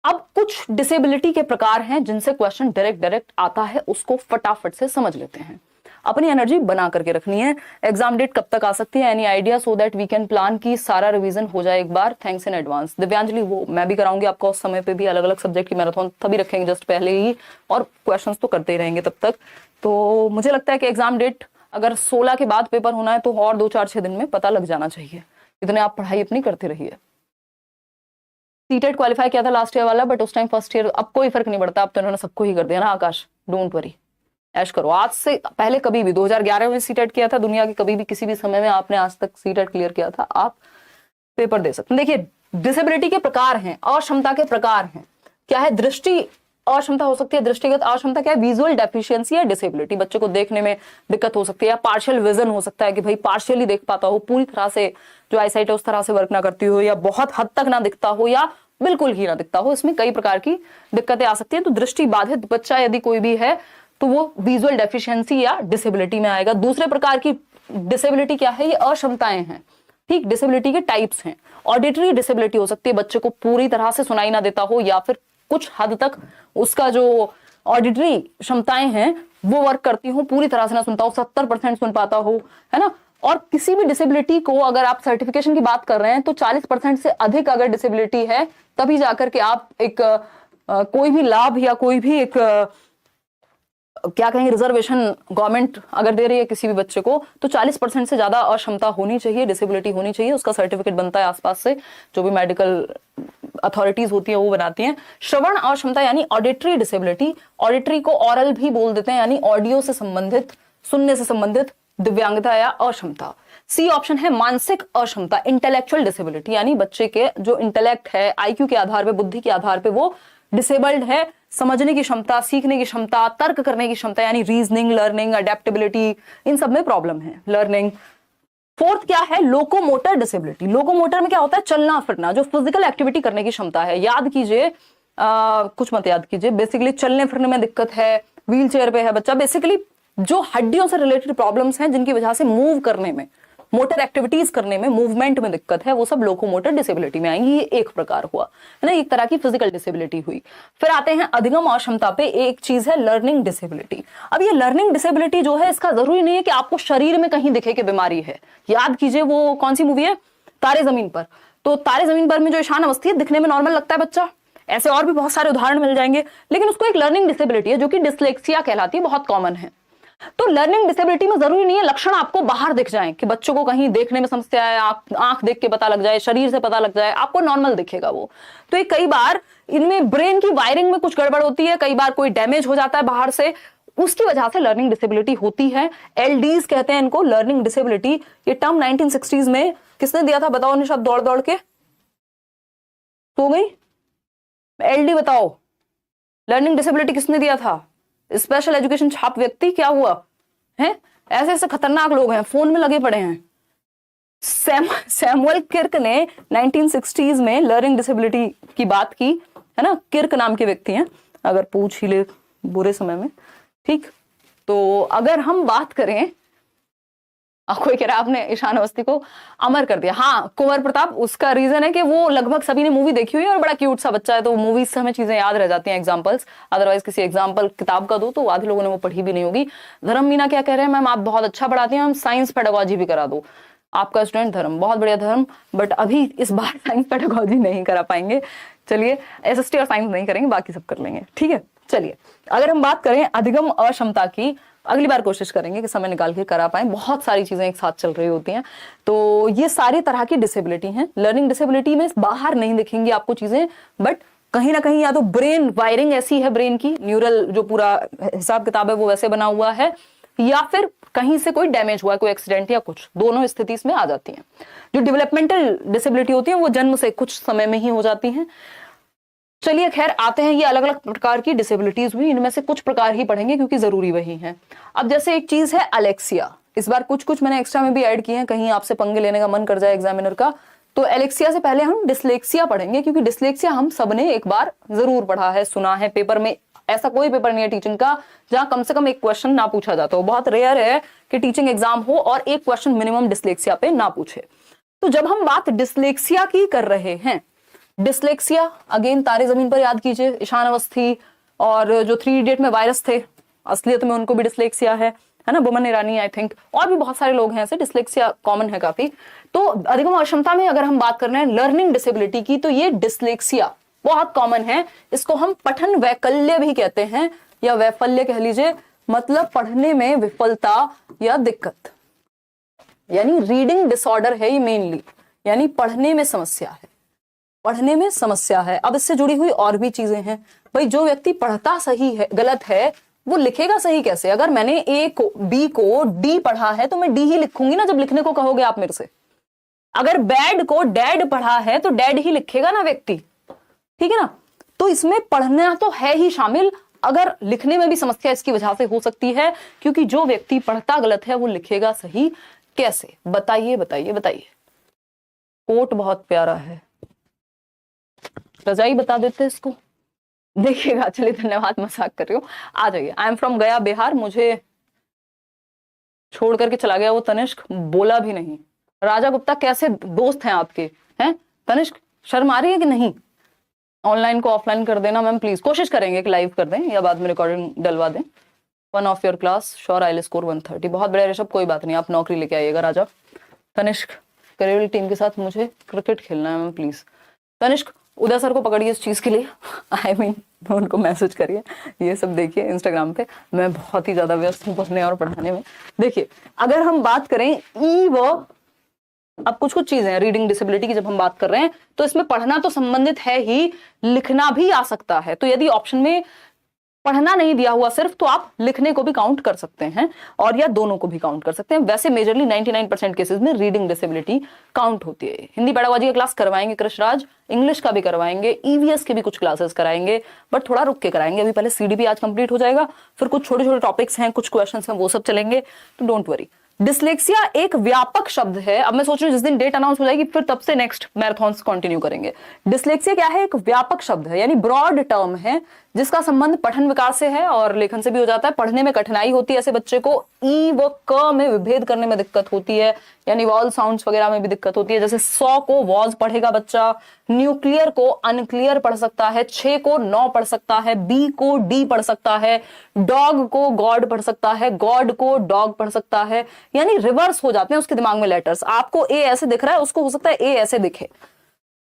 अब कुछ डिसेबिलिटी के प्रकार हैं जिनसे क्वेश्चन डायरेक्ट आता है, उसको फटाफट से समझ लेते हैं। अपनी एनर्जी बना करके रखनी है। एग्जाम डेट कब तक आ सकती है, any idea, so that we can plan की सारा रिवीजन हो जाए एक बार। Thanks in advance. दिव्यांजलि, वो मैं भी कराऊंगी आपको उस समय पे भी, अलग अलग सब्जेक्ट की मैराथन तभी रखेंगे जस्ट पहले ही, और क्वेश्चंस तो करते ही रहेंगे तब तक। तो मुझे लगता है कि एग्जाम डेट अगर 16 के बाद पेपर होना है तो और 2-4-6 दिन में पता लग जाना चाहिए। इतने आप पढ़ाई अपनी करते रहिए। सीटेट क्वालिफाई किया था लास्ट ईयर वाला, बट उस टाइम फर्स्ट ईयर, अब कोई फर्क नहीं पड़ता, अब तो इन्होंने सबको ही कर दिया ना आकाश, डोंट वरी, ऐश करो। आज से पहले कभी भी 2011 में सीटेट किया था, दुनिया के कभी भी किसी भी समय में आपने आज तक सीटेट क्लियर किया था, आप पेपर दे सकते हैं। देखिए, डिसेबिलिटी के प्रकार हैं, अक्षमता के प्रकार हैं। क्या है, दृष्टि अक्षमता हो सकती है, दृष्टिगत अक्षमता क्या है, विजुअल डेफिशिएंसी या डिसेबिलिटी, बच्चे को देखने में दिक्कत हो सकती है, या पार्शियल विजन हो सकता है कि भाई पार्शियली देख पाता हो, पूरी तरह से जो आईसाइट है उस तरह से वर्क ना करती हो, या बहुत हद तक ना दिखता हो, या बिल्कुल ही ना दिखता हो। इसमें कई प्रकार की दिक्कतें आ सकती है। तो दृष्टि बाधित बच्चा यदि कोई भी है तो वो विजुअल डेफिशिएंसी या डिसेबिलिटी में आएगा। दूसरे प्रकार की डिसेबिलिटी क्या है, ये अक्षमताएं हैं। ठीक, डिसेबिलिटी के टाइप्स हैं। ऑडिटरी डिसेबिलिटी हो सकती है, बच्चे को पूरी तरह से सुनाई ना देता हो, या फिर कुछ हद तक उसका जो ऑडिटरी क्षमताएं हैं वो वर्क करती हो, पूरी तरह से ना सुनता हो, 70% सुन पाता हो, है ना। और किसी भी डिसेबिलिटी को अगर आप सर्टिफिकेशन की बात कर रहे हैं तो 40% से अधिक अगर डिसेबिलिटी है तभी जाकर के आप एक कोई भी लाभ या कोई भी एक क्या कहेंगे रिजर्वेशन गवर्नमेंट अगर दे रही है किसी भी बच्चे को, तो 40% से ज्यादा अक्षमता होनी चाहिए, डिसेबिलिटी होनी चाहिए, उसका सर्टिफिकेट बनता है आसपास से, जो भी मेडिकल अथॉरिटीज होती है वो बनाती हैं। श्रवण अक्षमता यानी ऑडिटरी डिसेबिलिटी, ऑडिटरी को ऑरल भी बोल देते हैं, यानी ऑडियो से संबंधित, सुनने से संबंधित दिव्यांगता या अक्षमता। सी ऑप्शन है मानसिक अक्षमता, इंटेलेक्चुअल डिसेबिलिटी, यानी बच्चे के जो इंटेलेक्ट है, आईक्यू के आधार पे, बुद्धि के आधार पे वो डिसेबल्ड है, समझने की क्षमता, सीखने की क्षमता, तर्क करने की क्षमता, यानी रीजनिंग, लर्निंग, अडेप्टेबिलिटी, इन सब में प्रॉब्लम है, लर्निंग। फोर्थ क्या है, लोकोमोटर डिसेबिलिटी। लोकोमोटर में क्या होता है, चलना फिरना, जो फिजिकल एक्टिविटी करने की क्षमता है। याद कीजिए, कुछ मत याद कीजिए, बेसिकली चलने फिरने में दिक्कत है, व्हील चेयर पे है बच्चा, बेसिकली जो हड्डियों से रिलेटेड प्रॉब्लम्स हैं जिनकी वजह से मूव करने में मोटर एक्टिविटीज करने में, मूवमेंट में दिक्कत है, वो सब लोकोमोटर डिसेबिलिटी में आएंगी। ये एक प्रकार हुआ है ना, एक तरह की फिजिकल डिसेबिलिटी हुई। फिर आते हैं अधिगम अक्षमता पे, एक चीज है लर्निंग डिसेबिलिटी। अब ये लर्निंग डिसेबिलिटी जो है, इसका जरूरी नहीं है कि आपको शरीर में कहीं दिखे कि बीमारी है। याद कीजिए वो कौन सी मूवी है, तारे जमीन पर। तो तारे जमीन पर में जो ईशान अवस्थी है, दिखने में नॉर्मल लगता है बच्चा, ऐसे और भी बहुत सारे उदाहरण मिल जाएंगे, लेकिन उसको एक लर्निंग डिसेबिलिटी है जो कि डिसलेक्सिया कहलाती है, बहुत कॉमन है। तो लर्निंग डिसेबिलिटी में जरूरी नहीं है लक्षण आपको बाहर दिख जाए, कि बच्चों को कहीं देखने में समस्या है, आंख देख के पता लग जाए, शरीर से पता लग जाए, आपको नॉर्मल दिखेगा वो। तो ये कई बार इनमें ब्रेन की वायरिंग में कुछ गड़बड़ होती है, कई बार कोई डैमेज हो जाता है बाहर से, उसकी वजह से लर्निंग डिसेबिलिटी होती है। एलडीज कहते हैं इनको, लर्निंग डिसेबिलिटी। ये टर्म 1960s में किसने दिया था, बताओ निशा, दौड़ दौड़ के सो गई। एलडी बताओ, लर्निंग डिसेबिलिटी किसने दिया था? स्पेशल एजुकेशन छाप व्यक्ति। क्या हुआ है, ऐसे ऐसे खतरनाक लोग हैं, फोन में लगे पड़े हैं। सैमुअल किर्क ने 1960s में लर्निंग डिसेबिलिटी की बात की, है ना। किर्क नाम के व्यक्ति हैं, अगर पूछ ही ले बुरे समय में, ठीक। तो अगर हम बात करें, कोई कह रहा है आपने ईशान अवस्थी को अमर कर दिया। हाँ, कुंवर प्रताप, उसका रीजन है कि वो लगभग सभी ने मूवी देखी हुई है और बड़ा क्यूट सा बच्चा है, तो मूवीज से हमें चीजें याद रह जाती हैं, एग्जांपल्स। अदरवाइज किसी एग्जांपल किताब का दो तो आधे लोगों ने वो पढ़ी भी नहीं होगी। धर्म मीना क्या कह रहे हैं, मैम आप बहुत अच्छा पढ़ाती हैं, हम साइंस पेडागोजी भी करा दो। आपका स्टूडेंट धर्म, बहुत बढ़िया धर्म, बट अभी इस बार साइंस पेडागोजी नहीं करा पाएंगे। चलिए, एसएसटी और साइंस नहीं करेंगे, बाकी सब कर लेंगे, ठीक है। चलिए, अगर हम बात करें अधिगम अक्षमता की, अगली बार कोशिश करेंगे कि समय निकाल के करा पाए, बहुत सारी चीजें एक साथ चल रही होती हैं। तो ये सारी तरह की डिसेबिलिटी हैं। लर्निंग डिसेबिलिटी में बाहर नहीं दिखेंगी आपको चीजें, बट कहीं ना कहीं या तो ब्रेन वायरिंग ऐसी है, ब्रेन की न्यूरल जो पूरा हिसाब किताब है वो वैसे बना हुआ है, या फिर कहीं से कोई डैमेज हुआ है, कोई एक्सीडेंट या कुछ, दोनों स्थिति इसमें आ जाती हैं। जो डेवलपमेंटल डिसेबिलिटी होती है वो जन्म से कुछ समय में ही हो जाती हैं। चलिए खैर, आते हैं ये अलग अलग प्रकार की डिसेबिलिटीज हुई, इनमें से कुछ प्रकार ही पढ़ेंगे क्योंकि जरूरी वही है। अब जैसे एक चीज है अलेक्सिया, इस बार कुछ कुछ मैंने एक्स्ट्रा में भी ऐड किए हैं, कहीं आपसे पंगे लेने का मन कर जाए एग्जामिनर का। तो एलेक्सिया से पहले हम डिसलेक्सिया पढ़ेंगे, क्योंकि डिसलेक्सिया हम सबने एक बार जरूर पढ़ा है, सुना है। पेपर में ऐसा कोई पेपर नहीं है टीचिंग का जहां कम से कम एक क्वेश्चन ना पूछा जाता हो। बहुत रेयर है कि टीचिंग एग्जाम हो और एक क्वेश्चन मिनिमम डिसलेक्सिया पे ना पूछे। तो जब हम बात डिसलेक्सिया की कर रहे हैं, डिसलेक्सिया अगेन तारे जमीन पर याद कीजिए, ईशान अवस्थी और जो 3 इडियट में वायरस थे, असलियत में उनको भी डिसलेक्सिया है ना, बोमन ईरानी आई थिंक, और भी बहुत सारे लोग हैं ऐसे, डिसलेक्सिया कॉमन है काफी। तो अधिगम अक्षमता में अगर हम बात कर रहे हैं लर्निंग डिसेबिलिटी की, तो ये डिसलेक्सिया बहुत कॉमन है। इसको हम पठन वैकल्य भी कहते हैं, या वैफल्य कह लीजिए, मतलब पढ़ने में विफलता या दिक्कत, यानी रीडिंग डिसऑर्डर है ये मेनली, यानी पढ़ने में समस्या है, पढ़ने में समस्या है। अब इससे जुड़ी हुई और भी चीजें हैं भाई, जो व्यक्ति पढ़ता सही है गलत है, वो लिखेगा सही कैसे? अगर मैंने ए को बी को डी पढ़ा है तो मैं डी ही लिखूंगी ना जब लिखने को कहोगे आप मेरे से। अगर बैड को डैड पढ़ा है तो डैड ही लिखेगा ना व्यक्ति, ठीक है ना। तो इसमें पढ़ना तो है ही शामिल, अगर लिखने में भी समस्या इसकी वजह से हो सकती है, क्योंकि जो व्यक्ति पढ़ता गलत है वो लिखेगा सही कैसे? बताइए बताइए बताइए। कोट बहुत प्यारा है, रजाई बता देते इसको, देखिएगा। चलिए धन्यवाद, मजाक कर रही हूँ। आ जाइए। आई एम फ्रॉम गया बिहार, मुझे छोड़ करके चला गया वो तनिष्क, बोला भी नहीं। राजा गुप्ता कैसे दोस्त हैं आपके, हैं तनिष्क? शर्म आ रही है कि नहीं? ऑनलाइन को ऑफलाइन कर देना मैम प्लीज, कोशिश करेंगे कि लाइव कर दें या बाद में रिकॉर्डिंग डलवा दें। 1 of your class sure I will score 130। बहुत बढ़िया ऋषभ, कोई बात नहीं, आप नौकरी लेके आइएगा। राजा तनिष्क, करेबल टीम के साथ मुझे क्रिकेट खेलना है ma'am please. Tanishk Uday sir को पकड़िए इस चीज के लिए, आई मीन उनको मैसेज करिए, ये सब देखिए इंस्टाग्राम पे। मैं बहुत ही ज्यादा व्यस्त हूँ पढ़ने और पढ़ाने में। देखिए अगर हम बात करें ई व, अब कुछ कुछ चीजें हैं रीडिंग डिसेबिलिटी की जब हम बात कर रहे हैं, तो इसमें पढ़ना तो संबंधित है ही, लिखना भी आ सकता है। तो यदि ऑप्शन में पढ़ना नहीं दिया हुआ सिर्फ, तो आप लिखने को भी काउंट कर सकते हैं, और या दोनों को भी काउंट कर सकते हैं। वैसे मेजरली 99% केसेस में रीडिंग डिसेबिलिटी काउंट होती है। हिंदी पेडागोजी का क्लास करवाएंगे कृष्णराज, इंग्लिश का भी करवाएंगे, ईवीएस के भी कुछ क्लासेस कराएंगे, बट थोड़ा रुक के कराएंगे। अभी पहले सीडीपी आज कंप्लीट हो जाएगा, फिर कुछ छोटे छोटे टॉपिक्स हैं, कुछ क्वेश्चंस हैं, वो सब चलेंगे, तो डोंट वरी। डिसलेक्सिया एक व्यापक शब्द है। अब मैं सोच रही हूँ जिस दिन डेट अनाउंस हो जाएगी फिर तब से नेक्स्ट मैराथन कंटिन्यू करेंगे। डिसलेक्सिया क्या है? एक व्यापक शब्द है, यानी ब्रॉड टर्म है, जिसका संबंध पठन विकास से है और लेखन से भी हो जाता है। पढ़ने में कठिनाई होती है ऐसे बच्चे को, ई व क में विभेद करने में दिक्कत होती है, यानी वॉल साउंड्स वगैरह में भी दिक्कत होती है। जैसे 100 को वॉज पढ़ेगा बच्चा, न्यूक्लियर को अनक्लियर पढ़ सकता है, 6 को 9 पढ़ सकता है, बी को डी पढ़ सकता है, डॉग को गॉड पढ़ सकता है, गॉड को डॉग पढ़ सकता है। यानी रिवर्स हो जाते हैं उसके दिमाग में लेटर्स। आपको ए ऐसे दिख रहा है, उसको हो सकता है ए ऐसे दिखे।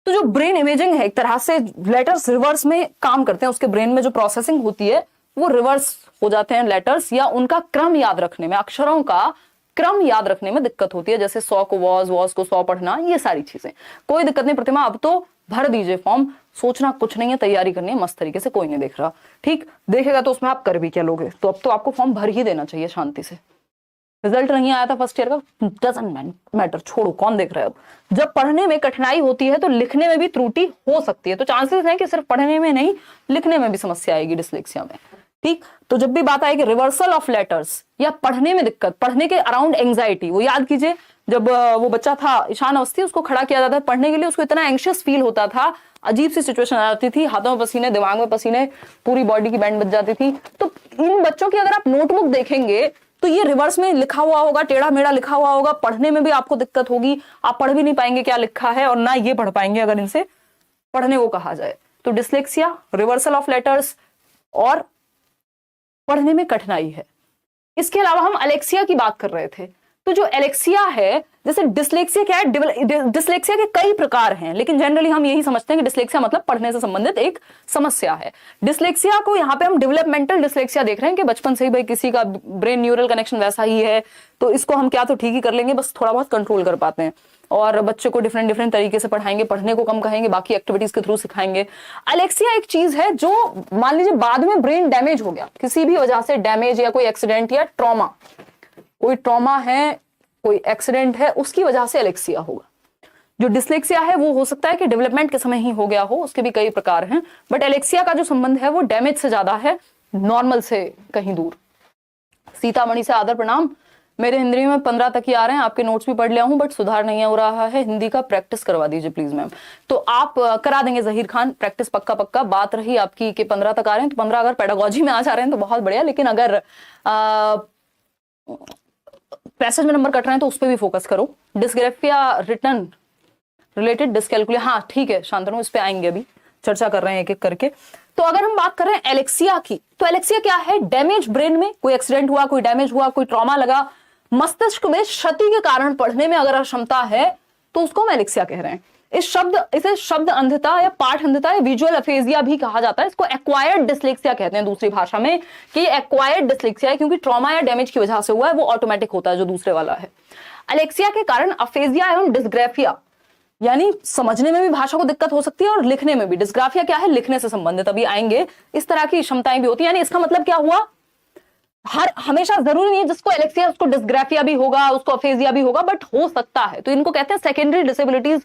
तो जो ब्रेन इमेजिंग है, एक तरह से लेटर्स रिवर्स में काम करते हैं, उसके ब्रेन में जो प्रोसेसिंग होती है वो रिवर्स हो जाते हैं लेटर्स, या उनका क्रम याद रखने में, अक्षरों का क्रम याद रखने में दिक्कत होती है। जैसे 100 को वॉज, वॉज को 100 पढ़ना, ये सारी चीजें। कोई दिक्कत नहीं प्रतिमा, अब तो भर दीजिए फॉर्म, सोचना कुछ नहीं है, तैयारी करनी है मस्त तरीके से, कोई नहीं देख रहा। ठीक, देखेगा तो उसमें आप कर भी क्या लोगे, तो अब तो आपको फॉर्म भर ही देना चाहिए शांति से। रिजल्ट नहीं आया था फर्स्ट ईयर का, डजंट मैटर, छोड़ो, कौन देख रहा है अब। जब पढ़ने में कठिनाई होती है तो लिखने में भी त्रुटि हो सकती है। तो चांसेस हैं कि सिर्फ पढ़ने में नहीं, लिखने में भी समस्या आएगी डिस्लेक्सिया में। ठीक, तो जब भी बात आएगी रिवर्सल ऑफ लेटर्स या पढ़ने में दिक्कत, पढ़ने के अराउंड एंग्जाइटी, वो याद कीजिए जब वो बच्चा था ईशान अवस्थी, उसको खड़ा किया जाता था पढ़ने के लिए, उसको इतना एंग्शियस फील होता था, अजीब सी सिचुएशन आ जाती थी, हाथों में पसीने, दिमाग में पसीने, पूरी बॉडी की बैंड बज जाती थी। तो इन बच्चों की अगर आप नोटबुक देखेंगे तो ये रिवर्स में लिखा हुआ होगा, टेढ़ा मेढ़ा लिखा हुआ होगा, पढ़ने में भी आपको दिक्कत होगी, आप पढ़ भी नहीं पाएंगे क्या लिखा है, और ना ये पढ़ पाएंगे अगर इनसे पढ़ने को कहा जाए। तो डिस्लेक्सिया, रिवर्सल ऑफ लेटर्स और पढ़ने में कठिनाई है। इसके अलावा हम एलेक्सिया की बात कर रहे थे। तो जो एलेक्सिया है, जैसे डिस्लेक्सिया क्या है, डिस्लेक्सिया के कई प्रकार हैं, लेकिन जनरली हम यही समझते हैं कि डिस्लेक्सिया मतलब पढ़ने से संबंधित एक समस्या है। डिस्लेक्सिया को यहाँ पे हम डेवलपमेंटल डिस्लेक्सिया देख रहे हैं कि बचपन से ही भाई किसी का ब्रेन न्यूरल कनेक्शन वैसा ही है, तो इसको हम क्या तो ठीक ही कर लेंगे, बस थोड़ा बहुत कंट्रोल कर पाते हैं, और बच्चे को डिफरेंट तरीके से पढ़ाएंगे, पढ़ने को कम कहेंगे, बाकी एक्टिविटीज के थ्रू सिखाएंगे। एलेक्सिया एक चीज है जो मान लीजिए बाद में ब्रेन डैमेज हो गया, किसी भी वजह से डैमेज, या कोई एक्सीडेंट या ट्रॉमा, कोई ट्रॉमा है, कोई एक्सीडेंट है, उसकी वजह से एलेक्सिया होगा। जो डिस्लेक्सिया है वो हो सकता है कि डेवलपमेंट के समय ही हो गया हो, उसके भी कई प्रकार हैं, बट एलेक्सिया का जो संबंध है वो डैमेज से ज्यादा है, नॉर्मल से कहीं दूर। सीतामढ़ी से आदर प्रणाम, मेरे हिंदी में 15 तक ही आ रहे हैं, आपके नोट्स भी पढ़ लिया हूं, बट सुधार नहीं हो रहा है, हिंदी का प्रैक्टिस करवा दीजिए प्लीज मैम। तो आप करा देंगे जहीर खान प्रैक्टिस, पक्का। बात रही आपकी कि 15 तक आ रहे हैं, तो 15 अगर पेडागोजी में आ जा रहे हैं तो बहुत बढ़िया, लेकिन अगर पैसेज में नंबर कट रहे हैं तो उस पर भी फोकस करो। डिस्ग्राफिया रिटर्न रिलेटेड डिस्कैलकुलेट, हाँ ठीक है शांतनु, इस पे आएंगे, अभी चर्चा कर रहे हैं एक एक करके। तो अगर हम बात कर रहे हैं एलेक्सिया की, तो एलेक्सिया क्या है, डैमेज ब्रेन में, कोई एक्सीडेंट हुआ, कोई डैमेज हुआ, कोई ट्रॉमा लगा, मस्तिष्क में क्षति के कारण पढ़ने में अगर अक्षमता है, तो उसको हम एलेक्सिया कह रहे हैं। इसे शब्द अंधता या पाठ अंधता या विजुअल अफेजिया भी कहा जाता है। इसको एक्वायर्ड डिस्लेक्सिया कहते हैं दूसरी भाषा में, कि एक्वायर्ड डिस्लेक्सिया है क्योंकि ट्रॉमा या डैमेज की वजह से हुआ है, वो ऑटोमेटिक होता है जो दूसरे वाला है। एलेक्सिया के कारण अफेजिया एवं डिस्ग्राफिया, यानी समझने में भी भाषा को दिक्कत हो सकती है और लिखने में भी। डिस्ग्राफिया क्या है, लिखने से संबंधित, अभी आएंगे, इस तरह की क्षमताएं भी होती है। यानी इसका मतलब क्या हुआ, हमेशा जरूरी नहीं है जिसको एलेक्सिया उसको डिस्ग्राफिया भी होगा, उसको अफेजिया भी होगा, बट हो सकता है। तो इनको कहते हैं सेकेंडरी डिसेबिलिटीज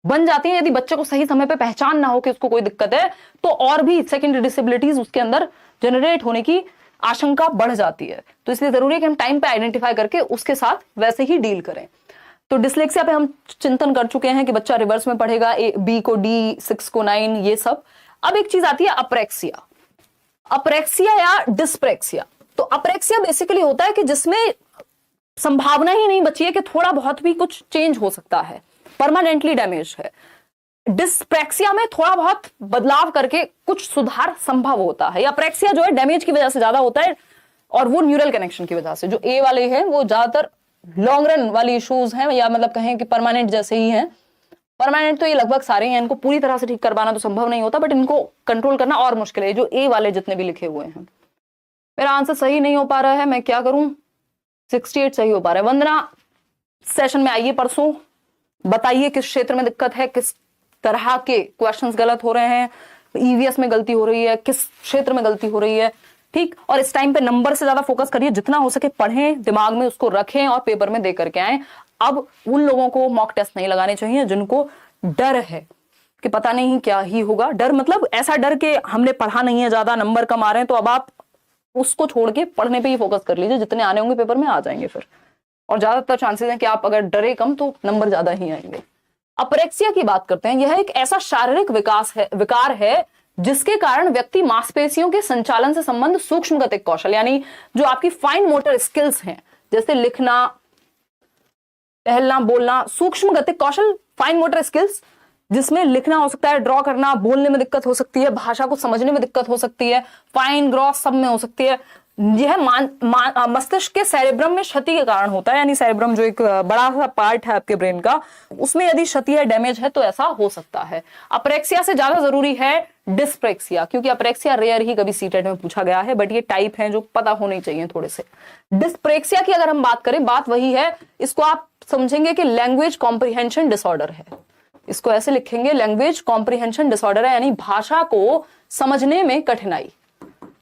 बन जाती है। यदि बच्चे को सही समय पे पहचान ना हो कि उसको कोई दिक्कत है, तो और भी सेकेंडरी डिसेबिलिटीज उसके अंदर जनरेट होने की आशंका बढ़ जाती है। तो इसलिए जरूरी है कि हम टाइम पे आइडेंटिफाई करके उसके साथ वैसे ही डील करें। तो डिस्लेक्सिया पे हम चिंतन कर चुके हैं कि बच्चा रिवर्स में पढ़ेगा, बी को डी, 6 को 9, ये सब। अब एक चीज आती है अप्रेक्सिया, अप्रेक्सिया या डिस्प्रेक्सिया। तो अप्रेक्सिया बेसिकली होता है कि जिसमें संभावना ही नहीं बची है कि थोड़ा बहुत भी कुछ चेंज हो सकता है, परमानेंटली डैमेज है। डिस्प्रेक्सिया में थोड़ा बहुत बदलाव करके कुछ सुधार संभव होता है। अप्रेक्सिया जो है डैमेज की वजह से ज्यादा होता है, और वो न्यूरल कनेक्शन की वजह से। जो ए वाले हैं वो ज्यादातर लॉन्ग रन वाली इश्यूज हैं, या मतलब कहें कि परमानेंट जैसे ही हैं। परमानेंट तो ये लगभग सारे हैं, इनको पूरी तरह से ठीक करवाना तो संभव नहीं होता, बट इनको कंट्रोल करना और मुश्किल है। जो ए वाले जितने भी लिखे हुए हैं, मेरा आंसर सही नहीं हो पा रहा है, मैं क्या करूं। 68 सही हो पा रहा है। वंदना सेशन में आइए परसों, बताइए किस क्षेत्र में दिक्कत है, किस तरह के क्वेश्चंस गलत हो रहे हैं, ईवीएस में गलती हो रही है, किस क्षेत्र में गलती हो रही है। ठीक, और इस टाइम पे नंबर से ज्यादा फोकस करिए, जितना हो सके पढ़ें, दिमाग में उसको रखें और पेपर में दे करके आए। अब उन लोगों को मॉक टेस्ट नहीं लगाने चाहिए जिनको डर है कि पता नहीं क्या ही होगा। डर मतलब ऐसा डर कि हमने पढ़ा नहीं है, ज्यादा नंबर कम आ रहे हैं, तो अब आप उसको छोड़ के पढ़ने पे ही फोकस कर लीजिए, जितने आने होंगे पेपर में आ जाएंगे फिर। और ज्यादातर चांसेस हैं कि आप अगर डरे कम तो नंबर ज्यादा ही आएंगे। अप्रेक्सिया की बात करते हैं। यह एक ऐसा शारीरिक विकार है जिसके कारण व्यक्ति मांसपेशियों के संचालन से संबंध सूक्ष्म गतिक कौशल, यानी जो आपकी फाइन मोटर स्किल्स हैं, जैसे लिखना, टहलना, बोलना, सूक्ष्म गतिक कौशल, फाइन मोटर स्किल्स, जिसमें लिखना हो सकता है, ड्रॉ करना, बोलने में दिक्कत हो सकती है, भाषा को समझने में दिक्कत हो सकती है, फाइन ग्रॉस सब में हो सकती है। यह मस्तिष्क के सेरेब्रम में क्षति के कारण होता है, यानी सेरेब्रम जो एक बड़ा सा पार्ट है आपके ब्रेन का, उसमें यदि क्षति है, डैमेज है, तो ऐसा हो सकता है। अप्रेक्सिया से ज्यादा जरूरी है डिस्प्रेक्सिया, क्योंकि अप्रेक्सिया रेयर ही कभी सीटेट में पूछा गया है, बट ये टाइप है जो पता होने चाहिए थोड़े से। डिस्प्रेक्सिया की अगर हम बात करें, बात वही है, इसको आप समझेंगे कि लैंग्वेज कॉम्प्रिहेंशन डिसऑर्डर है। इसको ऐसे लिखेंगे, लैंग्वेज कॉम्प्रिहेंशन डिसऑर्डर है, यानी भाषा को समझने में कठिनाई।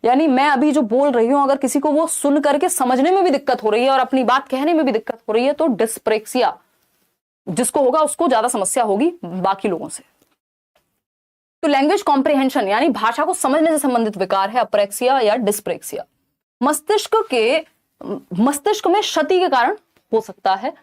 यानी मैं अभी जो बोल रही हूं, अगर किसी को वो सुन करके समझने में भी दिक्कत हो रही है और अपनी बात कहने में भी दिक्कत हो रही है, तो डिस्प्रेक्सिया जिसको होगा उसको ज्यादा समस्या होगी बाकी लोगों से। तो लैंग्वेज कॉम्प्रिहेंशन यानी भाषा को समझने से संबंधित विकार है अप्रेक्सिया या डिस्प्रेक्सिया। मस्तिष्क में क्षति के कारण हो सकता है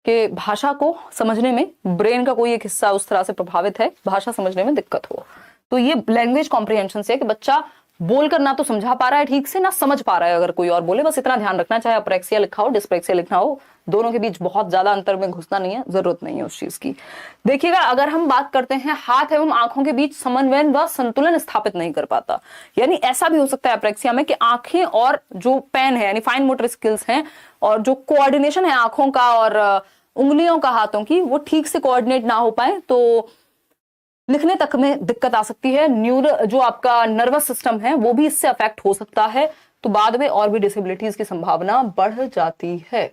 कि भाषा को समझने में ब्रेन का कोई एक हिस्सा उस तरह से प्रभावित है, भाषा समझने में दिक्कत हो। तो ये लैंग्वेज कॉम्प्रिहेंशन से कि बच्चा बोलकर ना तो समझा पा रहा है ठीक से, ना समझ पा रहा है अगर कोई और बोले, बस इतना ध्यान रखना, चाहे अप्रेक्सिया लिखा हो डिस्प्रेक्सिया लिखना हो, दोनों के बीच बहुत ज्यादा अंतर में घुसना नहीं है, जरूरत नहीं है उस चीज की। देखिएगा, अगर हम बात करते हैं हाथ एवं आंखों के बीच समन्वय व संतुलन स्थापित नहीं कर पाता, यानी ऐसा भी हो सकता है अप्रेक्सिया में कि आंखें और जो पेन है यानी फाइन मोटर स्किल्स हैं और जो कोऑर्डिनेशन है आंखों का और उंगलियों का हाथों की, वो ठीक से कोऑर्डिनेट ना हो पाए तो लिखने तक में दिक्कत आ सकती है। जो आपका नर्वस सिस्टम है वो भी इससे अफेक्ट हो सकता है, तो बाद में और भी डिसेबिलिटीज की संभावना बढ़ जाती है।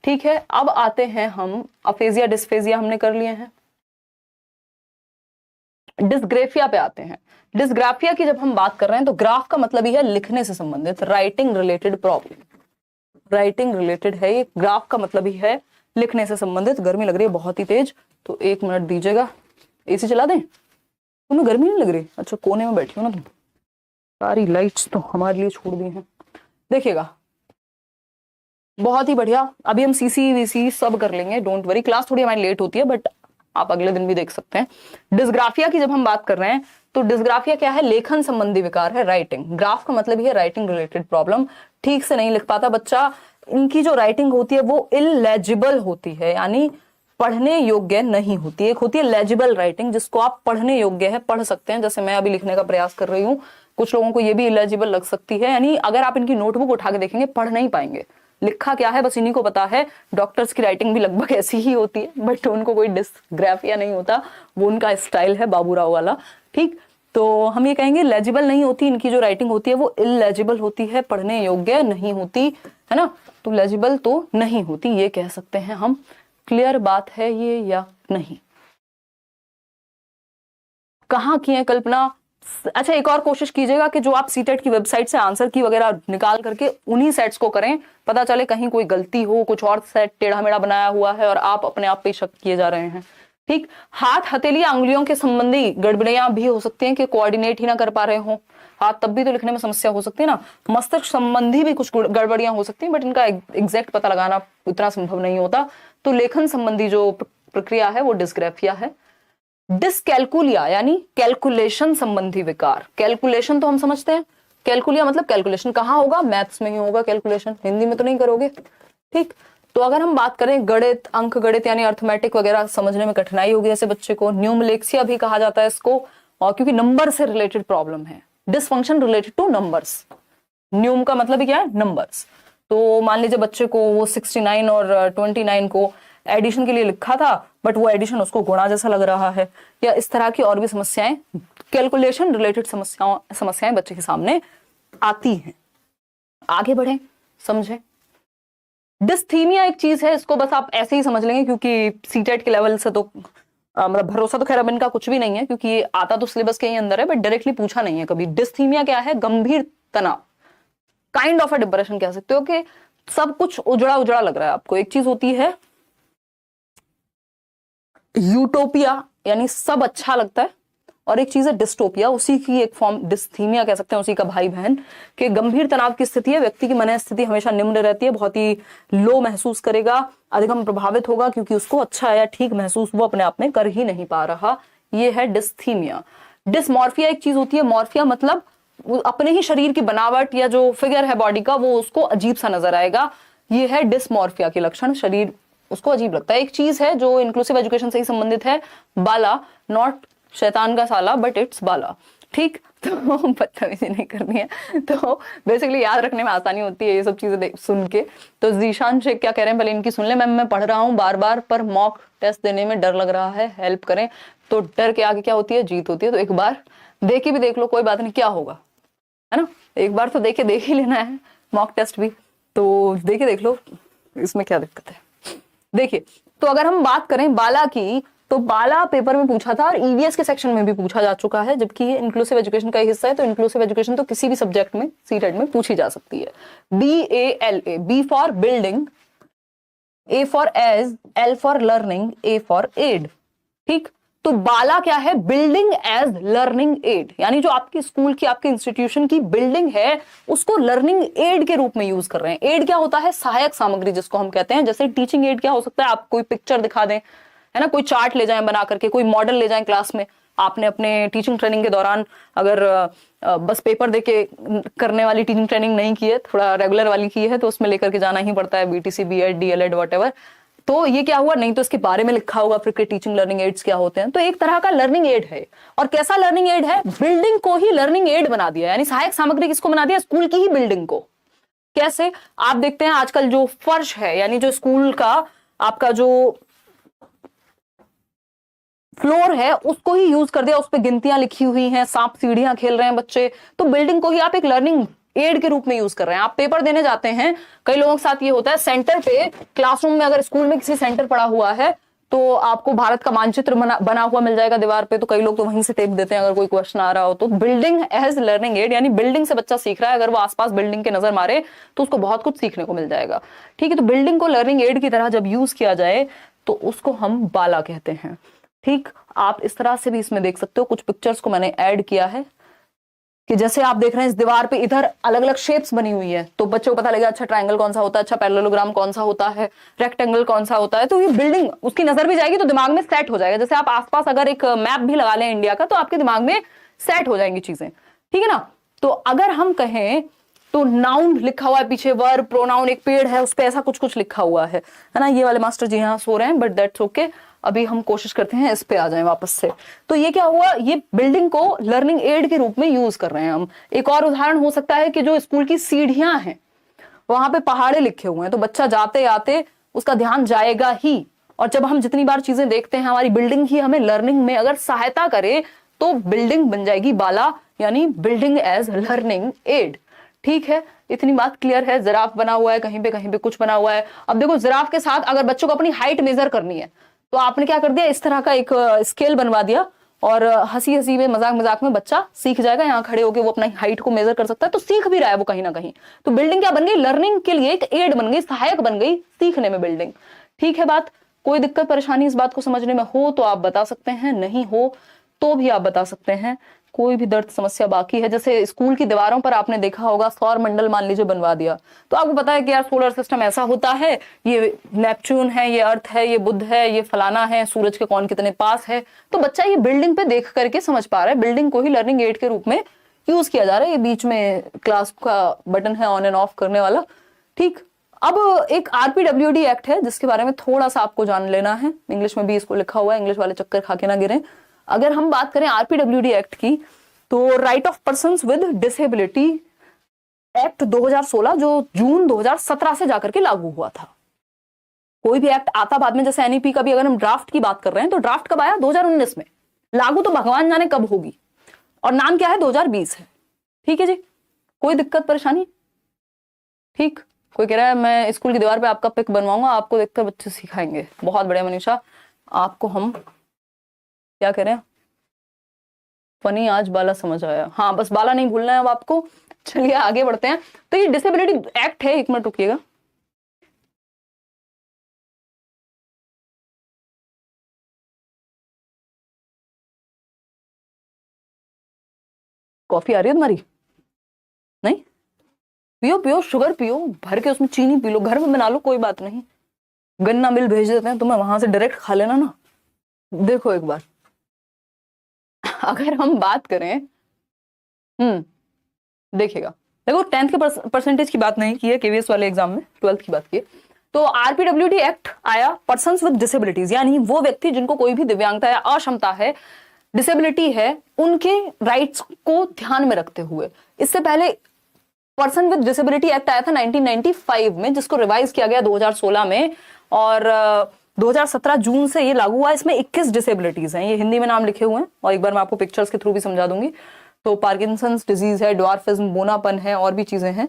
ठीक है, अब आते हैं हम अफेजिया डिस्फेजिया हमने कर लिए हैं, डिस्ग्राफिया पे आते हैं। डिस्ग्राफिया की जब हम बात कर रहे हैं तो ग्राफ का मतलब ही है लिखने से संबंधित, writing related problem, writing related है ये। ग्राफ का मतलब ही है लिखने से संबंधित। गर्मी लग रही है बहुत ही तेज, तो 1 मिनट दीजिएगा। एसी चला दें? तुम्हें गर्मी नहीं लग रही? अच्छा, कोने में बैठी हो ना तुम। सारी लाइट्स तो हमारे लिए छोड़ दी हैं। देखिएगा, बहुत ही बढ़िया। अभी हम सीसी वीसी सब कर लेंगे, डोंट वरी। क्लास थोड़ी हमारी लेट होती है बट आप अगले दिन भी देख सकते हैं। डिस्ग्राफिया की जब हम बात कर रहे हैं तो डिस्ग्राफिया क्या है? लेखन संबंधी विकार है, राइटिंग। ग्राफ का मतलब ही है राइटिंग रिलेटेड प्रॉब्लम। ठीक से नहीं लिख पाता बच्चा, इनकी जो राइटिंग होती है वो इलेजिबल होती है, यानी पढ़ने योग्य नहीं होती। एक होती है लेजिबल राइटिंग जिसको आप पढ़ने योग्य है, पढ़ सकते हैं, जैसे मैं अभी लिखने का प्रयास कर रही हूँ। कुछ लोगों को ये भी इलेजिबल लग सकती है, यानी अगर आप इनकी नोटबुक उठा के देखेंगे पढ़ नहीं पाएंगे। लिखा क्या है बस इन्हीं को पता है। डॉक्टर्स की राइटिंग भी लगभग ऐसी ही होती है, बट उनको कोई डिस्ग्राफिया नहीं होता, वो उनका स्टाइल है बाबूराव वाला। ठीक, तो हम ये कहेंगे लेजिबल नहीं होती, इनकी जो राइटिंग होती है वो इलेजिबल होती है, पढ़ने योग्य नहीं होती, है ना। तो लेजिबल तो नहीं होती, ये कह सकते हैं हम। क्लियर बात है ये या नहीं? कहाँ की है कल्पना? अच्छा, एक और कोशिश कीजिएगा कि जो आप सीटेट की वेबसाइट से आंसर की वगैरह निकाल करके उन्हीं सेट्स को करें, पता चले कहीं कोई गलती हो, कुछ और सेट टेढ़ा मेढ़ा बनाया हुआ है और आप अपने आप पे शक किए जा रहे हैं। ठीक, हाथ हथेली अंगुलियों के संबंधी गड़बड़ियां भी हो सकती हैं कि कोऑर्डिनेट ही ना कर पा रहे हो हाथ, तब भी तो लिखने में समस्या हो सकती है ना। मस्तिष्क संबंधी भी कुछ गड़बड़ियां हो सकती हैं, बट इनका एग्जैक्ट पता लगाना इतना संभव नहीं होता। तो लेखन संबंधी जो प्रक्रिया है वो डिस्ग्राफिया है। डिसकैलकुलिया यानी कैलकुलेशन संबंधी विकार। कैलकुलेशन तो हम समझते हैं, कैलकुलिया मतलब कैलकुलेशन। कहाँ होगा? मैथ्स में ही होगा कैलकुलेशन, हिंदी में तो नहीं करोगे। ठीक, तो अगर हम बात करें गणित, अंक गणित यानी अर्थमेटिक वगैरह समझने में कठिनाई होगी ऐसे बच्चे को, न्यूमलेक्सिया भी कहा जाता है इसको, और क्योंकि नंबर से रिलेटेड प्रॉब्लम है, डिसफंक्शन रिलेटेड टू नंबर्स। न्यूम का मतलब क्या है? नंबर्स। तो मान लीजिए बच्चे को वो 69 और 29 को एडिशन के लिए लिखा था, बट वो एडिशन उसको गुणा जैसा लग रहा है, या इस तरह की और भी समस्याएं, कैलकुलेशन रिलेटेड समस्याएं बच्चे के सामने आती हैं। आगे बढ़े, समझे। डिस्थीमिया एक चीज है, इसको बस आप ऐसे ही समझ लेंगे क्योंकि सीटेट के लेवल से तो मतलब भरोसा तो खैर अब इनका कुछ भी नहीं है, क्योंकि ये आता तो सिलेबस के ही अंदर है, बट डायरेक्टली पूछा नहीं है कभी। डिस्थीमिया क्या है? गंभीर तनाव, काइंड ऑफ अ डिप्रेशन कह सकते हो, कि सब कुछ उजड़ा उजड़ा लग रहा है आपको। एक चीज होती है यूटोपिया यानी सब अच्छा लगता है, और एक चीज है डिस्टोपिया, उसी की एक फॉर्म डिस्थीमिया कह सकते हैं, उसी का भाई बहन। के गंभीर तनाव की स्थिति है, व्यक्ति की मन स्थिति हमेशा निम्न रहती है, बहुत ही लो महसूस करेगा, अधिगम प्रभावित होगा क्योंकि उसको अच्छा या ठीक महसूस वो अपने आप में कर ही नहीं पा रहा। ये है डिस्थीमिया। डिसमॉर्फिया एक चीज होती है, मॉर्फिया मतलब अपने ही शरीर की बनावट या जो फिगर है बॉडी का वो उसको अजीब सा नजर आएगा, ये है डिसमॉर्फिया के लक्षण। शरीर उसको अजीब लगता है। एक चीज है जो इंक्लूसिव एजुकेशन से ही संबंधित है, बाला, नॉट शैतान का साला बट इट्स बाला, ठीक। तो बदतमीजी नहीं करनी है। तो बेसिकली याद रखने में आसानी होती है ये सब चीजें सुन के। तो जीशान शेख क्या कह रहे हैं, पहले इनकी सुन ले। मैम मैं पढ़ रहा हूँ बार बार पर मॉक टेस्ट देने में डर लग रहा है, हेल्प करें। तो डर के आगे क्या होती है, जीत होती है। तो एक बार दे के भी देख लो, कोई बात नहीं, क्या होगा, है ना। एक बार तो देख ही लेना है मॉक टेस्ट भी, तो देख लो, इसमें क्या दिक्कत है। देखिए, तो अगर हम बात करें बाला की, तो बाला पेपर में पूछा था और ईवीएस के सेक्शन में भी पूछा जा चुका है, जबकि ये इंक्लूसिव एजुकेशन का हिस्सा है। तो इंक्लूसिव एजुकेशन तो किसी भी सब्जेक्ट में सीटेट में पूछी जा सकती है। BALA, B for building, A for as, L for learning, A for aid, ठीक। तो बाला क्या है, बिल्डिंग एज लर्निंग एड, यानी जो आपकी स्कूल की, आपके इंस्टीट्यूशन की बिल्डिंग है उसको लर्निंग एड के रूप में यूज कर रहे हैं। एड क्या होता है, सहायक सामग्री जिसको हम कहते हैं। जैसे टीचिंग एड क्या हो सकता है, आप कोई पिक्चर दिखा दें, है ना, कोई चार्ट ले जाएं बना करके, कोई मॉडल ले जाएं क्लास में। आपने अपने टीचिंग ट्रेनिंग के दौरान अगर बस पेपर देके करने वाली टीचिंग ट्रेनिंग नहीं की है, थोड़ा रेगुलर वाली की है, तो उसमें लेकर के जाना ही पड़ता है, BTC, B.Ed, DLED, वॉटेवर। तो ये क्या हुआ, नहीं तो इसके बारे में लिखा होगा फिर कि टीचिंग लर्निंग एड्स क्या होते हैं। तो एक तरह का लर्निंग एड है। और कैसा लर्निंग एड है, बिल्डिंग को ही लर्निंग एड बना दिया, यानी सहायक सामग्री किसको बना दिया, स्कूल की ही बिल्डिंग को। कैसे, आप देखते हैं आजकल जो फर्श है, यानी जो स्कूल का आपका जो फ्लोर है उसको ही यूज कर दिया, उस पर गिनतियां लिखी हुई हैं, सांप सीढ़ियां खेल रहे हैं बच्चे। तो बिल्डिंग को ही आप एक लर्निंग एड के रूप में यूज कर रहे हैं। आप पेपर देने जाते हैं, कई लोगों के साथ ये होता है, सेंटर पे क्लासरूम में अगर स्कूल में किसी सेंटर पड़ा हुआ है तो आपको भारत का मानचित्र बना हुआ मिल जाएगा दीवार पे, तो कई लोग तो वहीं से टेप देते हैं अगर कोई क्वेश्चन आ रहा हो तो। बिल्डिंग एज लर्निंग एड, यानी बिल्डिंग से बच्चा सीख रहा है, अगर वो आसपास बिल्डिंग के नजर मारे तो उसको बहुत कुछ सीखने को मिल जाएगा, ठीक है। तो बिल्डिंग को लर्निंग एड की तरह जब यूज किया जाए तो उसको हम बाला कहते हैं, ठीक। आप इस तरह से भी इसमें देख सकते हो, कुछ पिक्चर्स को मैंने ऐड किया है कि जैसे आप देख रहे हैं इस दीवार पे इधर अलग अलग शेप्स बनी हुई है, तो बच्चों को पता लगेगा अच्छा ट्रायंगल कौन सा होता है, अच्छा पैरेललोग्राम कौन सा होता है, रेक्टेंगल कौन सा होता है। तो ये बिल्डिंग उसकी नजर भी जाएगी तो दिमाग में सेट हो जाएगा। जैसे आप आसपास अगर एक मैप भी लगा लें इंडिया का तो आपके दिमाग में सेट हो जाएंगी चीजें, ठीक है ना। तो अगर हम कहें तो नाउन लिखा हुआ है पीछे, वर्ब, प्रोनाउन, एक पेड़ है उस पर ऐसा कुछ कुछ लिखा हुआ है ना। ये वाले मास्टर जी यहाँ सो रहे हैं बट दैट्स ओके। अभी हम कोशिश करते हैं इस पे आ जाएं वापस से। तो ये क्या हुआ, ये बिल्डिंग को लर्निंग एड के रूप में यूज कर रहे हैं हम। एक और उदाहरण हो सकता है कि जो स्कूल की सीढ़ियां हैं वहां पे पहाड़े लिखे हुए हैं, तो बच्चा जाते आते उसका ध्यान जाएगा ही। और जब हम जितनी बार चीजें देखते हैं, हमारी बिल्डिंग ही हमें लर्निंग में अगर सहायता करे तो बिल्डिंग बन जाएगी बाला, यानी बिल्डिंग एज लर्निंग एड, ठीक है। इतनी बात क्लियर है। जिराफ बना हुआ है कहीं पे कुछ बना हुआ है। अब देखो जिराफ के साथ अगर बच्चों को अपनी हाइट मेजर करनी है तो आपने क्या कर दिया, इस तरह का एक स्केल बनवा दिया और हंसी हंसी में, मजाक मजाक में बच्चा सीख जाएगा, यहाँ खड़े होकर वो अपनी हाइट को मेजर कर सकता है, तो सीख भी रहा है वो कहीं ना कहीं। तो बिल्डिंग क्या बन गई, लर्निंग के लिए एक एड बन गई, सहायक बन गई सीखने में बिल्डिंग, ठीक है। बात, कोई दिक्कत परेशानी इस बात को समझने में हो तो आप बता सकते हैं, नहीं हो तो भी आप बता सकते हैं। कोई भी दर्द समस्या बाकी है, जैसे स्कूल की दीवारों पर आपने देखा होगा सौर मंडल मान लीजिए बनवा दिया, तो आपको पता है कि यार सोलर सिस्टम ऐसा होता है, ये नेपच्यून है, ये अर्थ है, ये बुध है, ये फलाना है, सूरज के कौन कितने पास है। तो बच्चा ये बिल्डिंग पे देख करके समझ पा रहा है, बिल्डिंग को ही लर्निंग एड के रूप में यूज किया जा रहा है। ये बीच में क्लास का बटन है ऑन एंड ऑफ करने वाला, ठीक। अब एक RPWD एक्ट है जिसके बारे में थोड़ा सा आपको जान लेना है, इंग्लिश में भी इसको लिखा हुआ है, इंग्लिश वाले चक्कर खा के ना गिरे। अगर हम बात करें RPWD एक्ट की, तो right of persons with disability act 2016 जो जून 2017 से जाकर के लागू हुआ था। कोई भी एक्ट आता बाद में, जैसे NEP का भी अगर हम ड्राफ्ट की बात कर रहे हैं तो ड्राफ्ट कब आया, 2019 में, लागू तो भगवान जाने कब होगी, और नाम क्या है, 2020 है, ठीक है जी। कोई दिक्कत परेशानी, ठीक। कोई कह रहा है मैं स्कूल की दीवार पे आपका पिक बनवाऊंगा, आपको देखकर बच्चे सिखाएंगे, बहुत बढ़िया मनीषा, आपको हम क्या कह रहे हैं, फनी आज बाला समझ आया, हाँ बस बाला नहीं भूलना है अब आपको। चलिए आगे बढ़ते हैं। तो ये डिसेबिलिटी एक्ट है, एक मिनट रुकिएगा, कॉफी आ रही है तुम्हारी, नहीं पियो पियो, शुगर पियो भर के, उसमें चीनी पी लो, घर में बना लो, कोई बात नहीं, गन्ना मिल भेज देते हैं तुम्हें, वहां से डायरेक्ट खा लेना ना। देखो एक बार अगर हम बात करें, देखिएगा, देखो 10th के परसेंटेज की बात नहीं की है KVS वाले एग्जाम में, 12th की बात की है। तो आरपीडब्ल्यूडी एक्ट आया पर्सन्स विद डिसेबिलिटीज, यानी वो व्यक्ति जिनको कोई भी दिव्यांगता या अक्षमता है, डिसेबिलिटी है, उनके राइट्स को ध्यान में रखते हुए। इससे पहले पर्सन विद डिसेबिलिटी एक्ट आया था 1995 में, जिसको रिवाइज किया गया 2016 में, और 2017 जून से ये लागू हुआ। इसमें 21 डिसेबिलिटीज हैं, ये हिंदी में नाम लिखे हुए हैं और एक बार मैं आपको पिक्चर्स के थ्रू भी समझा दूंगी। तो पार्किंसंस डिजीज है, ड्वार्फिज्म, बोनापन है, और भी चीजें हैं,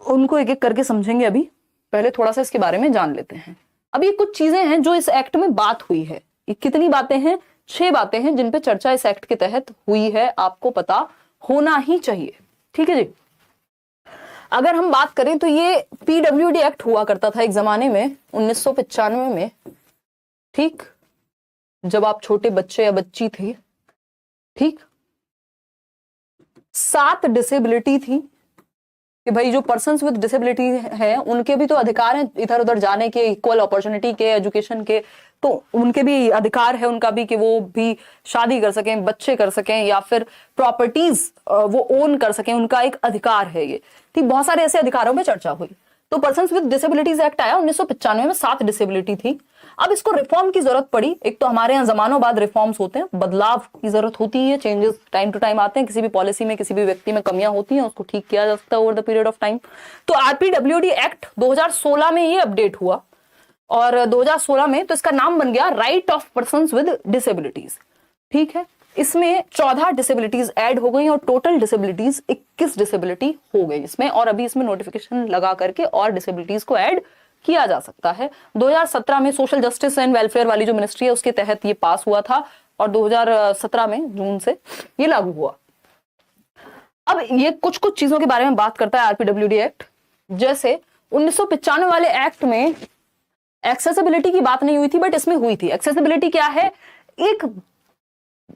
उनको एक एक करके समझेंगे। अभी पहले थोड़ा सा इसके बारे में जान लेते हैं। अभी कुछ चीजें हैं जो इस एक्ट में बात हुई है। कितनी बातें हैं? 6 बातें हैं जिन पे चर्चा इस एक्ट के तहत हुई है, आपको पता होना ही चाहिए। ठीक है जी। अगर हम बात करें तो ये पीडब्ल्यूडी एक्ट हुआ करता था एक जमाने में 1995 में, ठीक, जब आप छोटे बच्चे या बच्ची थे। ठीक, 7 डिसेबिलिटी थी कि भाई जो पर्सन्स विद डिसेबिलिटी है उनके भी तो अधिकार हैं इधर उधर जाने के, इक्वल अपॉर्चुनिटी के, एजुकेशन के, तो उनके भी अधिकार है उनका भी कि वो भी शादी कर सकें, बच्चे कर सकें, या फिर प्रॉपर्टीज वो ओन कर सकें, उनका एक अधिकार है ये। ठीक, बहुत सारे ऐसे अधिकारों पे चर्चा हुई। तो पर्सन्स विद डिसेबिलिटीज एक्ट आया 1995 में, 7 डिसेबिलिटी थी। अब इसको रिफॉर्म की जरूरत पड़ी। एक तो हमारे यहाँ जमानों बाद रिफॉर्म्स होते हैं, बदलाव की जरूरत होती है, चेंजेस टाइम टू टाइम आते हैं, किसी भी पॉलिसी में किसी भी व्यक्ति में कमियां होती हैं, उसको ठीक किया जा सकता है over the period of time. तो आरपीडब्ल्यूडी एक्ट 2016 में ये अपडेट हुआ, और 2016 में तो इसका नाम बन गया right of persons with disabilities. ठीक है, इसमें 14 डिसेबिलिटीज ऐड हो गई और टोटल डिसेबिलिटीज 21 डिसेबिलिटी हो गई इसमें, और अभी इसमें नोटिफिकेशन लगा करके और डिसेबिलिटीज को ऐड किया जा सकता है। 2017 में सोशल जस्टिस एंड वेलफेयर वाली जो मिनिस्ट्री है उसके तहत ये पास हुआ था, और 2017 में जून से ये लागू हुआ। अब ये कुछ कुछ चीजों के बारे में बात करता है आरपीडब्ल्यूडी एक्ट। जैसे 1995 वाले एक्ट में एक्सेसिबिलिटी की बात नहीं हुई थी, बट इसमें हुई थी। एक्सेसिबिलिटी क्या है? एक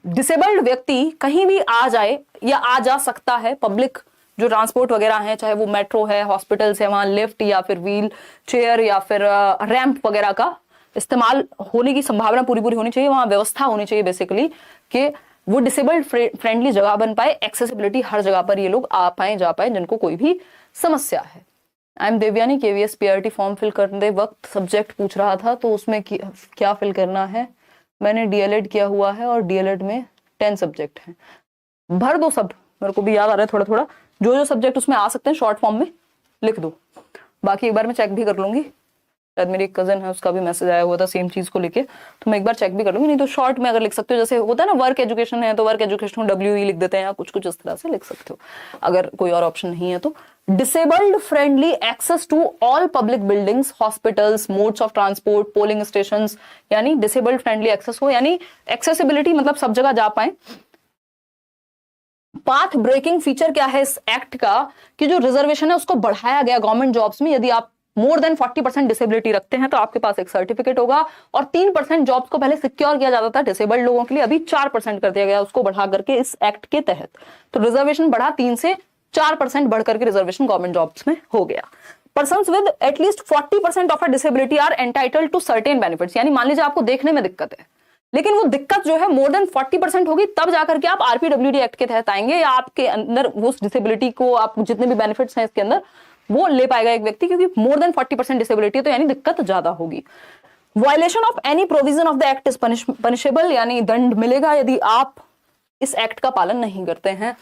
डिसेबल्ड व्यक्ति कहीं भी आ जाए या आ जा सकता है, पब्लिक जो ट्रांसपोर्ट वगैरह है, चाहे वो मेट्रो है, हॉस्पिटल्स है, वहां लिफ्ट या फिर व्हील चेयर या फिर रैंप वगैरह का इस्तेमाल होने की संभावना पूरी पूरी होनी चाहिए, वहां व्यवस्था होनी चाहिए बेसिकली कि वो डिसेबल्ड फ्रेंडली जगह बन पाए। एक्सेसिबिलिटी हर जगह पर ये लोग आ पाए जा पाए जिनको कोई भी समस्या है। I am Devyani, KVS PRT form fill करते वक्त सब्जेक्ट पूछ रहा था, तो उसमें क्या फिल करना है? मैंने डीएलएड किया हुआ है और डीएलएड में 10 सब्जेक्ट हैं, भर दो सब। मेरे को भी याद आ रहा है थोड़ा थोड़ा, जो जो सब्जेक्ट उसमें आ सकते हैं शॉर्ट फॉर्म में लिख दो। बाकी एक बार मैं चेक भी कर लूंगी, शायद मेरी एक कजन है उसका भी मैसेज आया हुआ था सेम चीज को लेके, तो मैं एक बार चेक भी कर लूंगी। नहीं तो शॉर्ट में अगर लिख सकते हो, जैसे होता है ना वर्क एजुकेशन है तो वर्क एजुकेशन WE लिख देते हैं, या कुछ कुछ इस तरह से लिख सकते हो अगर कोई और ऑप्शन नहीं है तो। Disabled friendly access to all public buildings, hospitals, modes of transport, polling station, यानी डिसेबल्ड फ्रेंडली एक्सेस हो, यानी एक्सेसिबिलिटी मतलब सब जगह जा पाए। पाथ ब्रेकिंग फीचर क्या है इस एक्ट का कि जो रिजर्वेशन है उसको बढ़ाया गया गवर्नमेंट जॉब्स में। यदि आप मोर देन 40% डिसेबिलिटी रखते हैं तो आपके पास एक सर्टिफिकेट होगा, और 3% जॉब्स को पहले सिक्योर किया जाता था डिसेबल्ड लोगों के लिए, अभी 4% कर दिया गया उसको बढ़ा करके इस एक्ट के तहत। तो रिजर्वेशन बढ़ा, 3 से 4% बढ़ करके रिजर्वेशन गवर्नमेंट जॉब्स में हो गया। Persons with at least 40% of a disability are entitled to certain benefits, यानी मान लीजिए आपको देखने में दिक्कत है, लेकिन वो दिक्कत जो है मोर देन 40% होगी, तब जाकर के आप आरपीडब्ल्यूडी एक्ट के तहत आएंगे, या आपके अंदर उस डिसेबिलिटी को, आप जितने भी बेनिफिट्स हैं इसके अंदर, वो ले पाएगा एक व्यक्ति, क्योंकि मोर देन 40% डिसेबिलिटी है तो यानी दिक्कत ज्यादा होगी। Violation of any provision of the act is punishable, यानी दंड मिलेगा यदि आप इस एक्ट का पालन नहीं करते हैं।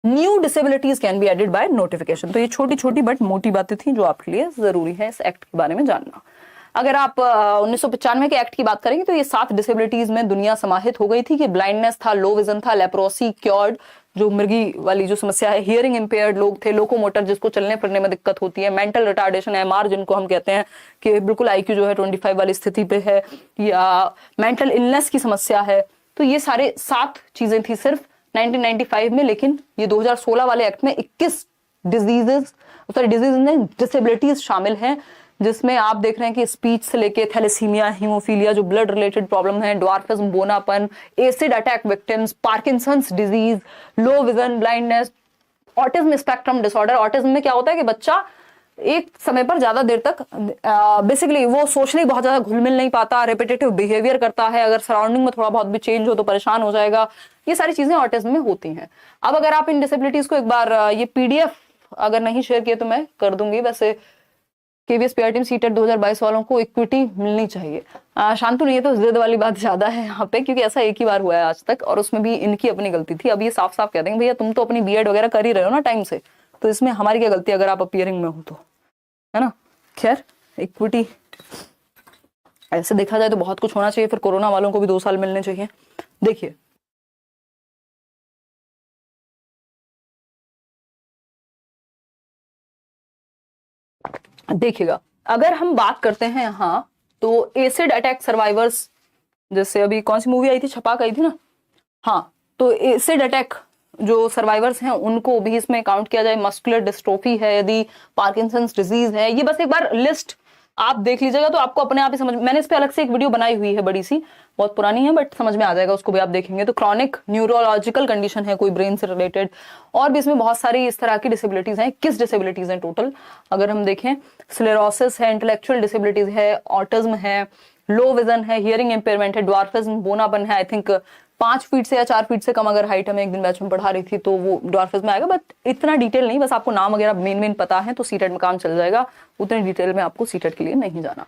New disabilities can be added by notification. तो ये छोटी छोटी बट मोटी बातें थी जो आपके लिए जरूरी है इस एक्ट के बारे में जानना। अगर आप 1995 के एक्ट की बात करेंगे तो ये 7 डिसेबिलिटीज में दुनिया समाहित हो गई थी कि ब्लाइंडनेस था, लो विजन था, लेप्रोसी क्योर्ड, जो मिर्गी वाली जो समस्या है, हियरिंग इंपेयर्ड लोग थे, लोकोमोटर जिसको चलने फिरने में दिक्कत होती है, मेंटल रिटार्डेशन MR जिनको हम कहते हैं कि बिल्कुल IQ जो है 25 वाली स्थिति पे है, या मेंटल इलनेस की समस्या है। तो ये सारे 7 चीजें थी सिर्फ 1995 में, लेकिन ये 2016 वाले एक्ट में 21 डिसेबिलिटीज शामिल हैं, जिसमें आप देख रहे हैं कि स्पीच से लेके थैलेसीमिया, हीमोफीलिया, जो ब्लड रिलेटेड प्रॉब्लम है, ड्वार्फिज्म, बोनापन, acid attack victims, Parkinson's disease, low vision, blindness, autism spectrum disorder. Autism में क्या होता है कि बच्चा एक समय पर ज्यादा देर तक बेसिकली वो सोशली बहुत ज्यादा घुल मिल नहीं पाता, रिपीटेटिव बिहेवियर करता है, अगर सराउंडिंग में थोड़ा बहुत भी चेंज हो तो परेशान हो जाएगा। ये सारी चीजें ऑटिज्म में होती हैं। अब अगर आप इन डिसेबिलिटीज को एक बार ये PDF अगर नहीं शेयर किए तो मैं कर दूंगी, वैसे केवीएस पीआरटी सीटेट 2022 वालों को इक्विटी मिलनी चाहिए। शांतु नहीं है तो जिद वाली बात ज्यादा है यहाँ पे, क्योंकि ऐसा एक ही बार हुआ है आज तक और उसमें भी इनकी अपनी गलती थी। अब ये साफ साफ कह देंगे भैया तुम तो अपनी बीएड वगैरह कर ही रहे हो ना टाइम से, तो इसमें हमारी क्या गलती अगर आप अपीयरिंग में हो तो, है ना। खैर इक्विटी ऐसे देखा जाए तो बहुत कुछ होना चाहिए, फिर कोरोना वालों को भी 2 साल मिलने चाहिए। देखिए देखिएगा, अगर हम बात करते हैं यहाँ तो एसिड अटैक सर्वाइवर्स, जैसे अभी कौन सी मूवी आई थी, छपाक आई थी ना, हाँ, तो एसिड अटैक जो सर्वाइवर्स हैं उनको भी इसमें काउंट किया जाए। मस्कुलर डिस्ट्रोफी है, यदि पार्किंसंस डिजीज है, ये बस एक बार लिस्ट आप देख लीजिएगा तो आपको अपने आप ही समझ, मैंने इस पे अलग से एक वीडियो बनाई हुई है बड़ी सी, बहुत पुरानी है बट समझ में आ जाएगा, उसको भी आप देखेंगे तो। क्रॉनिक न्यूरोलॉजिकल कंडीशन है कोई ब्रेन से रिलेटेड, और भी इसमें बहुत सारी इस तरह की डिसेबिलिटीज हैं। किस डिसेबिलिटीज हैं टोटल अगर हम देखें, स्लेरोसिस है, इंटेलेक्चुअल डिसेबिलिटीज है, ऑटिज्म है, लो विजन है, हियरिंग इंपेयरमेंट है, ड्वार्फिज्म, बोनापन है। आई थिंक 5 फीट से या 4 फीट से कम अगर हाइट है, मैं एक दिन बैच में पढ़ा रही थी, तो वो ड्वार्फिज्म में आएगा, बट इतना डिटेल नहीं, बस आपको नाम वगैरह मेन पता है तो सीटेट में काम चल जाएगा, उतनी डिटेल में आपको सीटेट के लिए नहीं जाना,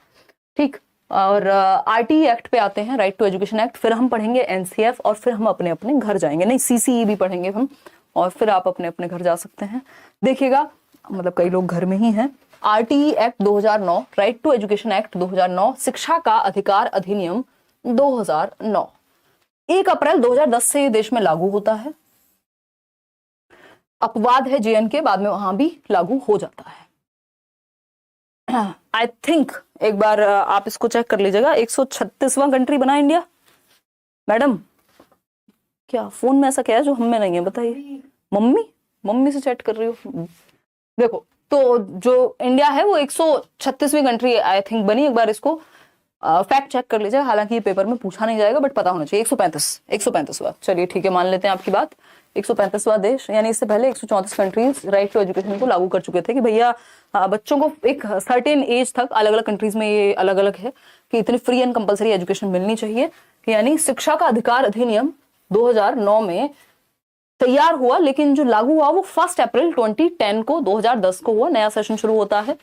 ठीक। और आरटीई एक्ट पे आते हैं, राइट टू एजुकेशन एक्ट, फिर हम पढ़ेंगे एनसीएफ और फिर हम अपने अपने घर जाएंगे, नहीं सीसीई भी पढ़ेंगे हम, और फिर आप अपने अपने घर जा सकते हैं। देखिएगा मतलब कई लोग घर में ही हैं। RTE act 2009, right to education act 2009, शिक्षा का अधिकार अधिनियम 2009, 1 अप्रैल 2010 से ये देश में लागू होता है। अपवाद है जेएनके, बाद में वहां भी लागू हो जाता है। आई थिंक एक बार आप इसको चेक कर लीजिएगा, 136वां कंट्री बना इंडिया। मैडम क्या फोन में ऐसा क्या है जो हम में नहीं है, बताइए। मम्मी से चैट कर रही हो, देखो तो जो इंडिया है वो 136वीं कंट्री आई थिंक बनी, एक बार इसको फैक्ट चेक कर लीजिएगा, हालांकि ये पेपर में पूछा नहीं जाएगा बट पता होना चाहिए। 135वां, चलिए ठीक है मान लेते हैं आपकी बात, 135वां देश, यानी इससे पहले 134 कंट्रीज राइट टू एजुकेशन को लागू कर चुके थे कि भैया बच्चों को एक सर्टेन एज तक, अलग अलग कंट्रीज में ये अलग अलग है कि इतनी फ्री एंड कंपलसरी एजुकेशन मिलनी चाहिए। यानी शिक्षा का अधिकार अधिनियम 2009 में तैयार हुआ, लेकिन जो लागू हुआ वो 1 अप्रैल 2010 को, 2010 को हुआ, नया सेशन शुरू होता है।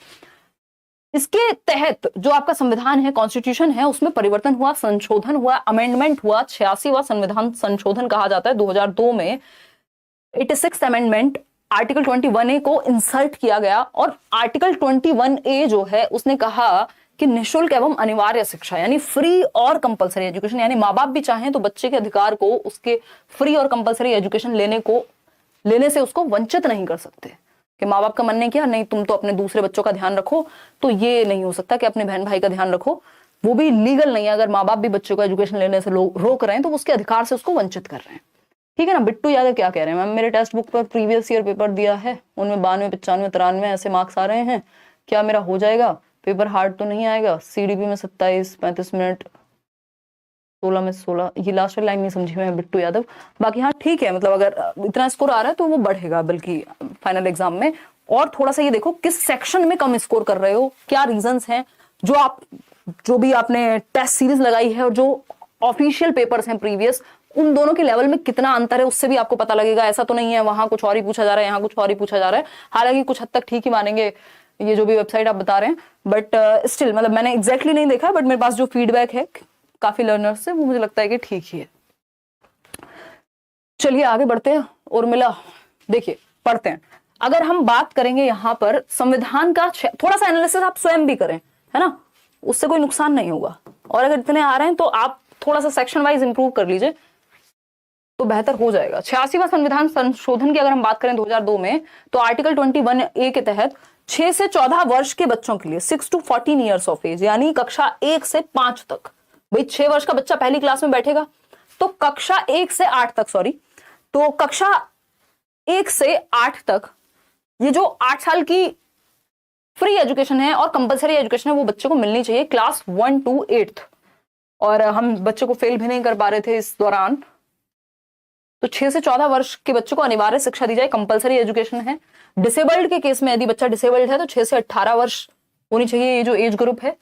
इसके तहत जो आपका संविधान है, कॉन्स्टिट्यूशन है, उसमें परिवर्तन हुआ, संशोधन हुआ, अमेंडमेंट हुआ, 86वां संविधान संशोधन कहा जाता है 2002 में। 86th अमेंडमेंट, आर्टिकल 21A को इंसर्ट किया गया, और आर्टिकल 21A जो है उसने कहा कि निःशुल्क एवं अनिवार्य शिक्षा, यानी फ्री और कंपलसरी एजुकेशन, यानी माँ बाप भी चाहें तो बच्चे के अधिकार को, उसके फ्री और कंपलसरी एजुकेशन लेने से उसको वंचित नहीं कर सकते। कि माँ बाप का मन नहीं किया, नहीं तुम तो अपने दूसरे बच्चों का ध्यान रखो, तो ये नहीं हो सकता कि अपने बहन भाई का ध्यान रखो, वो भी लीगल नहीं है। अगर माँ बाप भी बच्चों को एजुकेशन लेने से रोक रहे हैं तो उसके अधिकार से उसको वंचित कर रहे हैं, ठीक है ना। बिट्टू यादव क्या कह रहे हैं, मैम मेरे टेक्स्ट बुक पर प्रीवियस ईयर पेपर दिया है, उनमें 92, 95, 93 ऐसे मार्क्स आ रहे हैं, क्या मेरा हो जाएगा, पेपर हार्ड तो नहीं आएगा। सीडीपी में 27, 35 मिनट, 16 में 16, ये लास्ट वाली लाइन नहीं समझी मैं बिट्टू यादव। बाकी हाँ ठीक है, मतलब अगर इतना स्कोर आ रहा है तो वो बढ़ेगा बल्कि फाइनल एग्जाम में। और थोड़ा सा ये देखो किस सेक्शन में कम स्कोर कर रहे हो, क्या रीजंस हैं, जो भी आपने टेस्ट सीरीज लगाई है और जो ऑफिशियल पेपर्स हैं प्रीवियस, उन दोनों के लेवल में कितना अंतर है उससे भी आपको पता लगेगा। ऐसा तो नहीं है वहां कुछ और ही पूछा जा रहा है, यहाँ कुछ और ही पूछा जा रहा है। हालांकि कुछ हद तक ठीक ही मानेंगे ये जो भी वेबसाइट आप बता रहे हैं, बट स्टिल मतलब मैंने एग्जैक्टली नहीं देखा, बट मेरे पास जो फीडबैक है काफी लर्नर्स से, वो मुझे लगता है कि ठीक ही है। चलिए आगे बढ़ते हैं। उर्मिला देखिए पढ़ते हैं। अगर हम बात करेंगे यहाँ पर संविधान का, थोड़ा सा एनालिसिस आप स्वयं भी करें, है ना, उससे कोई नुकसान नहीं होगा। और अगर इतने आ रहे हैं तो आप थोड़ा सा सेक्शन वाइज इंप्रूव कर लीजिए तो बेहतर हो जाएगा। 86वां संविधान संशोधन की अगर हम बात करें 2002 में, तो आर्टिकल 21A के तहत 6 से 14 वर्ष के बच्चों के लिए 6 to 14 ईयर्स ऑफ एज, यानी कक्षा 1 से 5 तक, भाई 6 वर्ष का बच्चा पहली क्लास में बैठेगा तो कक्षा 1 से 8 तक, तो कक्षा 1 से 8 तक ये जो 8 साल की फ्री एजुकेशन है और कंपलसरी एजुकेशन है वो बच्चे को मिलनी चाहिए, क्लास 1 to 8। और हम बच्चे को फेल भी नहीं कर पा रहे थे इस दौरान, तो 6 से 14 वर्ष के बच्चों को अनिवार्य शिक्षा दी जाए, कंपलसरी एजुकेशन है। डिसेबल्ड के केस में यदि बच्चा डिसेबल्ड है तो 6 से 18 वर्ष होनी चाहिए ये जो एज ग्रुप है।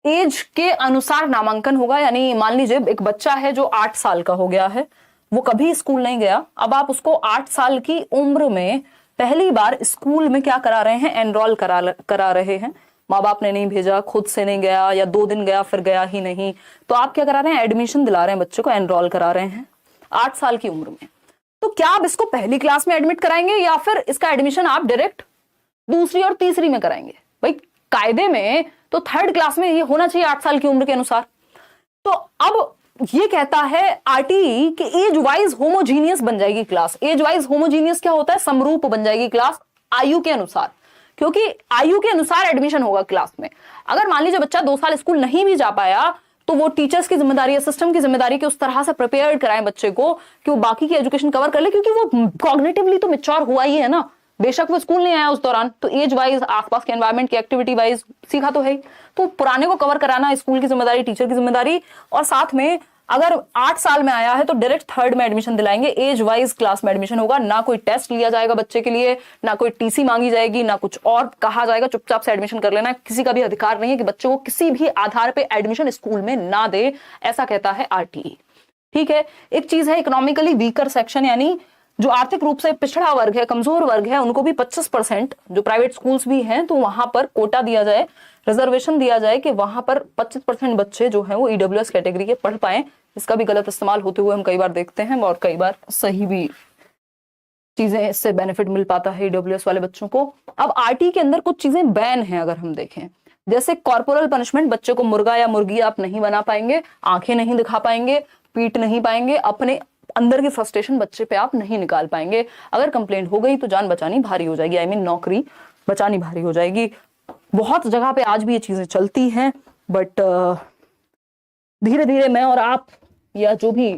एज के अनुसार नामांकन होगा, यानी मान लीजिए एक बच्चा है जो 8 साल का हो गया है, वो कभी स्कूल नहीं गया, अब आप उसको 8 साल की उम्र में पहली बार स्कूल में क्या करा रहे हैं, एनरोल करा रहे हैं, माँ बाप ने नहीं भेजा, खुद से नहीं गया, या 2 दिन गया फिर गया ही नहीं, तो आप क्या करा रहे हैं, एडमिशन दिला रहे हैं, बच्चे को एनरोल करा रहे हैं 8 साल की उम्र में। तो क्या आप इसको पहली क्लास में एडमिट कराएंगे या फिर इसका एडमिशन आप डायरेक्ट दूसरी और तीसरी में कराएंगे? भाई कायदे में तो 3rd क्लास में ये होना चाहिए 8 साल की उम्र के अनुसार। तो अब ये कहता है आरटीई कि एज वाइज होमोजीनियस बन जाएगी क्लास। एज वाइज होमोजीनियस क्या होता है, समरूप बन जाएगी क्लास आयु के अनुसार, क्योंकि आयु के अनुसार एडमिशन होगा क्लास में। अगर मान लीजिए बच्चा 2 साल स्कूल नहीं भी जा पाया तो वो टीचर्स की जिम्मेदारी है, सिस्टम की जिम्मेदारी कि उस तरह से प्रिपेयर कराएं बच्चे को कि वो बाकी की एजुकेशन कवर कर ले, क्योंकि वो कॉग्निटिवली तो मैच्योर हुआ ही है ना, बेशक वो स्कूल नहीं आया उस दौरान, तो एज वाइज आसपास के एनवायरनमेंट की एक्टिविटी वाइज सीखा तो है ही। तो पुराने को कवर कराना स्कूल की जिम्मेदारी, टीचर की जिम्मेदारी, और साथ में अगर 8 साल में आया है तो डायरेक्ट 3rd में एडमिशन दिलाएंगे, एज वाइज क्लास में एडमिशन होगा, ना कोई टेस्ट लिया जाएगा बच्चे के लिए, ना कोई टीसी मांगी जाएगी, ना कुछ और कहा जाएगा, चुपचाप से एडमिशन कर लेना। किसी का भी अधिकार नहीं है कि बच्चे को किसी भी आधार पे एडमिशन स्कूल में ना दे, ऐसा कहता है आरटीई। ठीक है, एक चीज है इकोनॉमिकली वीकर सेक्शन, यानी जो आर्थिक रूप से पिछड़ा वर्ग है, कमजोर वर्ग है, उनको भी 25% जो प्राइवेट स्कूल्स भी हैं तो वहां पर कोटा दिया जाए, रिजर्वेशन दिया जाए कि वहां पर 25% बच्चे जो हैं वो ईडब्ल्यूएस कैटेगरी के पढ़ पाएं। इसका भी गलत इस्तेमाल होते हुए हम कई बार देखते हैं और कई बार सही भी चीजें, इससे बेनिफिट मिल पाता है ईडब्ल्यूएस वाले बच्चों को। अब आरटी के अंदर कुछ चीजें बैन हैं अगर हम देखें, जैसे कॉर्पोरल पनिशमेंट, बच्चे को मुर्गा या मुर्गी आप नहीं बना पाएंगे, आंखें नहीं दिखा पाएंगे, पीट नहीं पाएंगे, अपने अंदर की फ्रस्ट्रेशन बच्चे पे आप नहीं निकाल पाएंगे। अगर कंप्लेंट हो गई तो जान बचानी भारी हो जाएगी, आई मीन नौकरी बचानी भारी हो जाएगी। बहुत जगह पे आज भी ये चीजें चलती हैं, बट धीरे धीरे मैं और आप या जो भी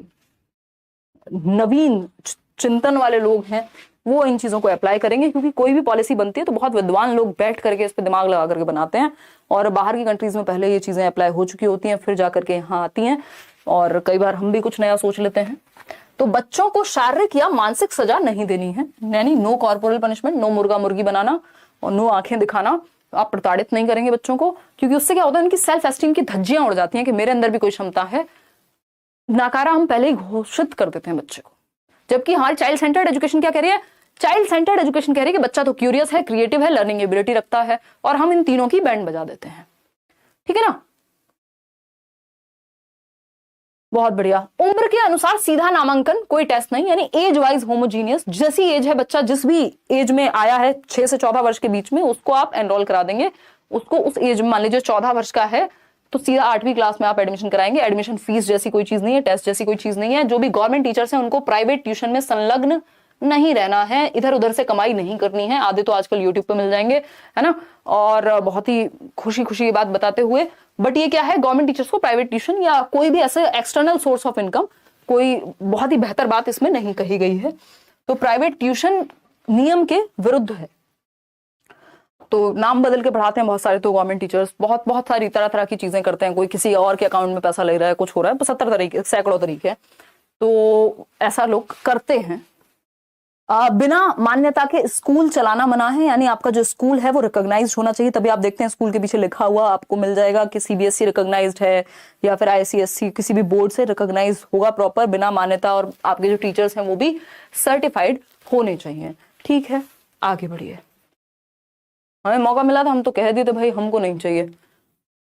नवीन चिंतन वाले लोग हैं वो इन चीजों को अप्लाई करेंगे, क्योंकि कोई भी पॉलिसी बनती है तो बहुत विद्वान लोग बैठ करके इस पर दिमाग लगा करके बनाते हैं, और बाहर की कंट्रीज में पहले ये चीजें अप्लाई हो चुकी होती हैं, फिर जाकर के यहाँ आती हैं, और कई बार हम भी कुछ नया सोच लेते हैं। तो बच्चों को शारीरिक या मानसिक सजा नहीं देनी है, यानी नो कॉर्पोरल पनिशमेंट, नो मुर्गा मुर्गी बनाना और नो आंखें दिखाना। आप प्रताड़ित नहीं करेंगे बच्चों को, क्योंकि उससे क्या होता है, उनकी सेल्फ एस्टीम की धज्जियां उड़ जाती हैं कि मेरे अंदर भी कोई क्षमता है। नकारा हम पहले ही घोषित कर देते हैं बच्चे को, जबकि हमारी चाइल्ड सेंटर्ड एजुकेशन क्या कह रही है, चाइल्ड सेंटर्ड एजुकेशन कह रही है कि बच्चा तो क्यूरियस है, क्रिएटिव है, लर्निंग एबिलिटी रखता है, और हम इन तीनों की बैंड बजा देते हैं। ठीक है ना, बहुत बढ़िया। उम्र के अनुसार सीधा नामांकन, कोई टेस्ट नहीं, यानी एज वाइज होमोजीनियस, जैसी एज है बच्चा, जिस भी एज में आया है 6 से 14 वर्ष के बीच में, उसको आप एनरोल करा देंगे। उसको उस एज में, मान लीजिए 14 वर्ष का है तो सीधा 8वीं क्लास में आप एडमिशन कराएंगे। एडमिशन फीस जैसी कोई चीज नहीं है, टेस्ट जैसी कोई चीज नहीं है। जो भी गवर्नमेंट टीचर्स हैं उनको प्राइवेट ट्यूशन में संलग्न नहीं रहना है, इधर उधर से कमाई नहीं करनी है। आधे तो आजकल यूट्यूब पे मिल जाएंगे, है ना, और बहुत ही खुशी खुशी ये बात बताते हुए, बट ये क्या है, गवर्नमेंट टीचर्स को प्राइवेट ट्यूशन या कोई भी ऐसे एक्सटर्नल सोर्स ऑफ इनकम, कोई बहुत ही बेहतर बात इसमें नहीं कही गई है। तो प्राइवेट ट्यूशन नियम के विरुद्ध है, तो नाम बदल के पढ़ाते हैं बहुत सारे तो गवर्नमेंट टीचर्स, बहुत बहुत सारी तरह तरह की चीजें करते हैं, कोई किसी और के अकाउंट में पैसा ले रहा है, कुछ हो रहा है, 70 तरीके, सैकड़ों तरीके, तो ऐसा लोग करते हैं। बिना मान्यता के स्कूल चलाना मना है, यानी आपका जो स्कूल है वो रिकॉग्नाइज्ड होना चाहिए, तभी आप देखते हैं स्कूल के पीछे लिखा हुआ आपको मिल जाएगा कि सीबीएसई रिकॉग्नाइज्ड है या फिर आईसीएसई किसी भी बोर्ड से रिकॉग्नाइज होगा प्रॉपर, बिना मान्यता, और आपके जो टीचर्स हैं वो भी सर्टिफाइड होने चाहिए। ठीक है, आगे बढ़िए। हमें मौका मिला था, हम तो कह दिए थे भाई हमको नहीं चाहिए,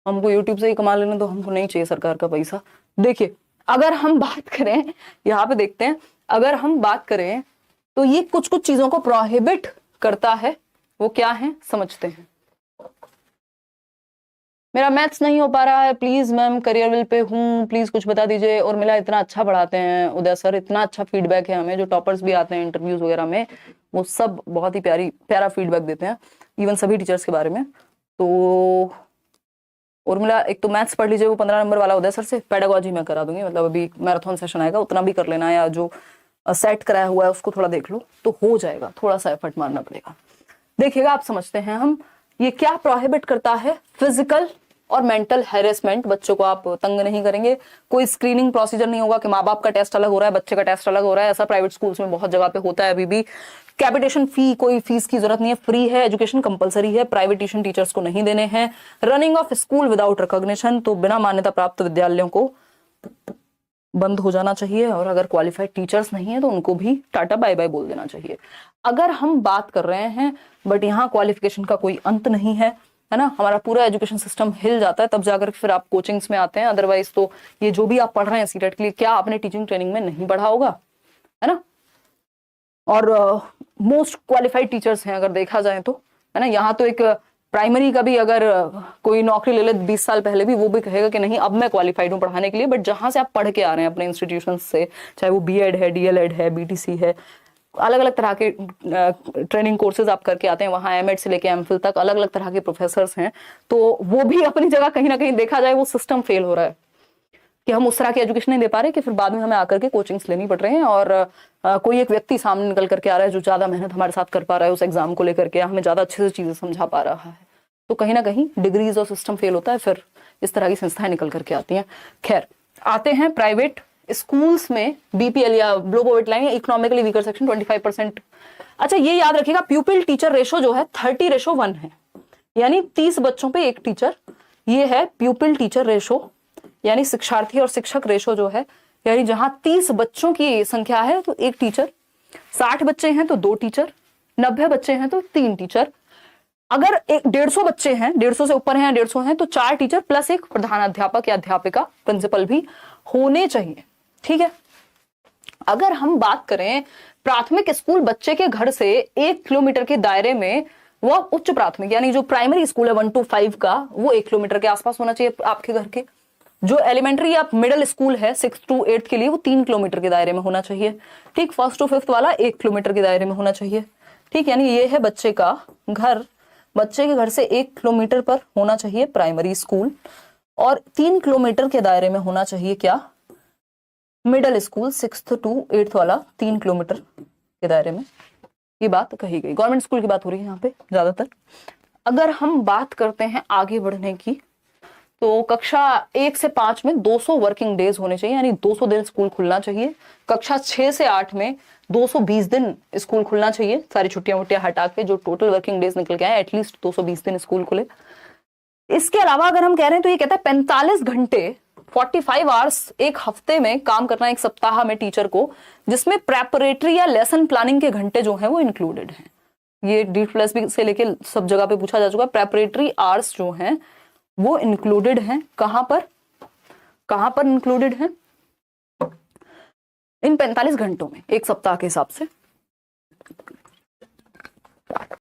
हमको यूट्यूब से ही कमा लेना, तो हमको नहीं चाहिए सरकार का पैसा। देखिए, अगर हम बात करें, यहाँ पे देखते हैं, अगर हम बात करें तो ये कुछ कुछ चीजों को प्रोहिबिट करता है, वो क्या है समझते हैं। मेरा मैथ्स नहीं हो पा रहा है, प्लीज मैम करियरविल पे हूँ, प्लीज कुछ बता दीजिए। और मिला इतना अच्छा पढ़ाते हैं उदय सर, इतना अच्छा फीडबैक है हमें, जो टॉपर्स भी आते हैं इंटरव्यूज वगैरह में, वो सब बहुत ही प्यारा फीडबैक देते हैं, इवन सभी टीचर्स के बारे में। तो उर्मिला, एक तो मैथ्स पढ़ लीजिए, वो 15 नंबर वाला उदय सर से, पेडागोजी मैं करा दूंगी, मतलब अभी मैराथन सेशन आएगा, उतना भी कर लेना, या जो सेट कराया हुआ है उसको थोड़ा देख लो तो हो जाएगा, थोड़ा सा एफर्ट मारना पड़ेगा। देखिएगा, आप समझते हैं हम, ये क्या प्रोहिबिट करता है, फिजिकल और मेंटल हैरेसमेंट, बच्चों को आप तंग नहीं करेंगे, कोई स्क्रीनिंग प्रोसीजर नहीं होगा कि माँ बाप का टेस्ट अलग हो रहा है, बच्चे का टेस्ट अलग हो रहा है, ऐसा प्राइवेट स्कूल्स में बहुत जगह पे होता है अभी भी। कैपिटेशन फी, कोई फीस की जरूरत नहीं है, फ्री है, एजुकेशन कंपलसरी है, प्राइवेट ट्यूशन टीचर्स को नहीं देने हैं। Running of school without recognition, तो बिना मान्यता प्राप्त विद्यालयों को बंद हो जाना चाहिए, और अगर क्वालिफाइड टीचर्स नहीं है तो उनको भी टाटा बाय बाय बोल देना चाहिए। अगर हम बात कर रहे हैं, बट यहाँ क्वालिफिकेशन का कोई अंत नहीं है, है ना, हमारा पूरा एजुकेशन सिस्टम हिल जाता है, तब जाकर फिर आप कोचिंग्स में आते हैं। अदरवाइज तो ये जो भी आप पढ़ रहे हैं सीटेट के लिए, क्या आपने टीचिंग ट्रेनिंग में नहीं पढ़ा होगा, है ना। और मोस्ट क्वालिफाइड टीचर्स हैं अगर देखा जाए तो, है ना। यहाँ तो एक प्राइमरी का भी अगर कोई नौकरी ले ले 20 साल पहले भी, वो भी कहेगा कि नहीं अब मैं क्वालिफाइड हूँ पढ़ाने के लिए। बट जहां से आप पढ़ के आ रहे हैं अपने इंस्टीट्यूशन से, चाहे वो बीएड है, डीएलएड है, बीटीसी है, अलग अलग तरह के ट्रेनिंग कोर्सेज आप करके आते हैं, वहां एमएड से लेके एमफिल तक अलग अलग तरह के प्रोफेसर्स हैं, तो वो भी अपनी जगह कहीं ना कहीं देखा जाए वो सिस्टम फेल हो रहा है कि हम उस तरह की एजुकेशन नहीं दे पा रहे कि फिर बाद में हमें आकर के कोचिंग्स लेनी पड़ रहे हैं। और कोई एक व्यक्ति सामने निकल करके आ रहा है जो ज्यादा मेहनत हमारे साथ कर पा रहा है उस एग्जाम को लेकर के, हमें ज्यादा अच्छे से चीजें समझा पा रहा है, तो कहीं ना कहीं डिग्रीज और सिस्टम फेल होता है, फिर इस तरह की संस्थाएं निकल करके आती हैं। खैर, आते हैं प्राइवेट स्कूल्स में बीपीएल या बिलो पॉवर्टी लाइन या इकोनॉमिकली वीकर सेक्शन 25%। अच्छा, ये याद रखिएगा प्यूपिल टीचर रेशो जो है 30:1 है, यानी 30 बच्चों पे एक टीचर, ये है प्यूपिल टीचर रेशो, यानी शिक्षार्थी और शिक्षक रेशो जो है, यानी जहां 30 बच्चों की संख्या है तो एक टीचर, 60 बच्चे हैं तो 2 टीचर, 90 बच्चे हैं तो 3 टीचर, अगर 150 बच्चे हैं, 150 से ऊपर हैं, 150 हैं तो 4 टीचर प्लस एक प्रधानाध्यापक या अध्यापिका, प्रिंसिपल भी होने चाहिए। ठीक है। अगर हम बात करें प्राथमिक स्कूल बच्चे के घर से 1 किलोमीटर के दायरे में, वह उच्च प्राथमिक यानी जो प्राइमरी स्कूल है 1 to 5 का, वो 1 किलोमीटर के आसपास होना चाहिए आपके घर के। जो एलिमेंट्री या मिडिल स्कूल है 6 to 8 के लिए, वो 3 किलोमीटर के दायरे में होना चाहिए। ठीक। 1st to 5th वाला 1 किलोमीटर के दायरे में होना चाहिए। ठीक। यानी ये है बच्चे का घर, बच्चे के घर से 1 किलोमीटर पर होना चाहिए प्राइमरी स्कूल, और 3 किलोमीटर के दायरे में होना चाहिए क्या, middle school 6th to 8th वाला 3 किलोमीटर के दायरे में। ये बात कही गई, गवर्नमेंट स्कूल की बात हो रही है यहाँ पे ज्यादातर। अगर हम बात करते हैं आगे बढ़ने की, तो कक्षा 1 से 5 में 200 वर्किंग डेज होने चाहिए, यानी 200 दिन स्कूल खुलना चाहिए। कक्षा 6 से 8 में 220 दिन स्कूल खुलना चाहिए, सारी छुट्टियां वुट्टियां हटा के जो टोटल वर्किंग डेज निकल के आए, एटलीस्ट 220 दिन स्कूल खुले। इसके अलावा अगर हम कह रहे हैं तो ये कहता है 45 घंटे 45 आवर्स एक हफ्ते में काम करना, एक सप्ताह में टीचर को, जिसमें प्रेपरेटरी या लेसन प्लानिंग के घंटे जो हैं वो इंक्लूडेड हैं। ये D+B से लेके सब जगह पे पूछा जा चुका है। प्रेपरेटरी आवर्स जो हैं वो इंक्लूडेड हैं, कहां पर इंक्लूडेड हैं, इन 45 घंटों में एक सप्ताह के हिसाब से।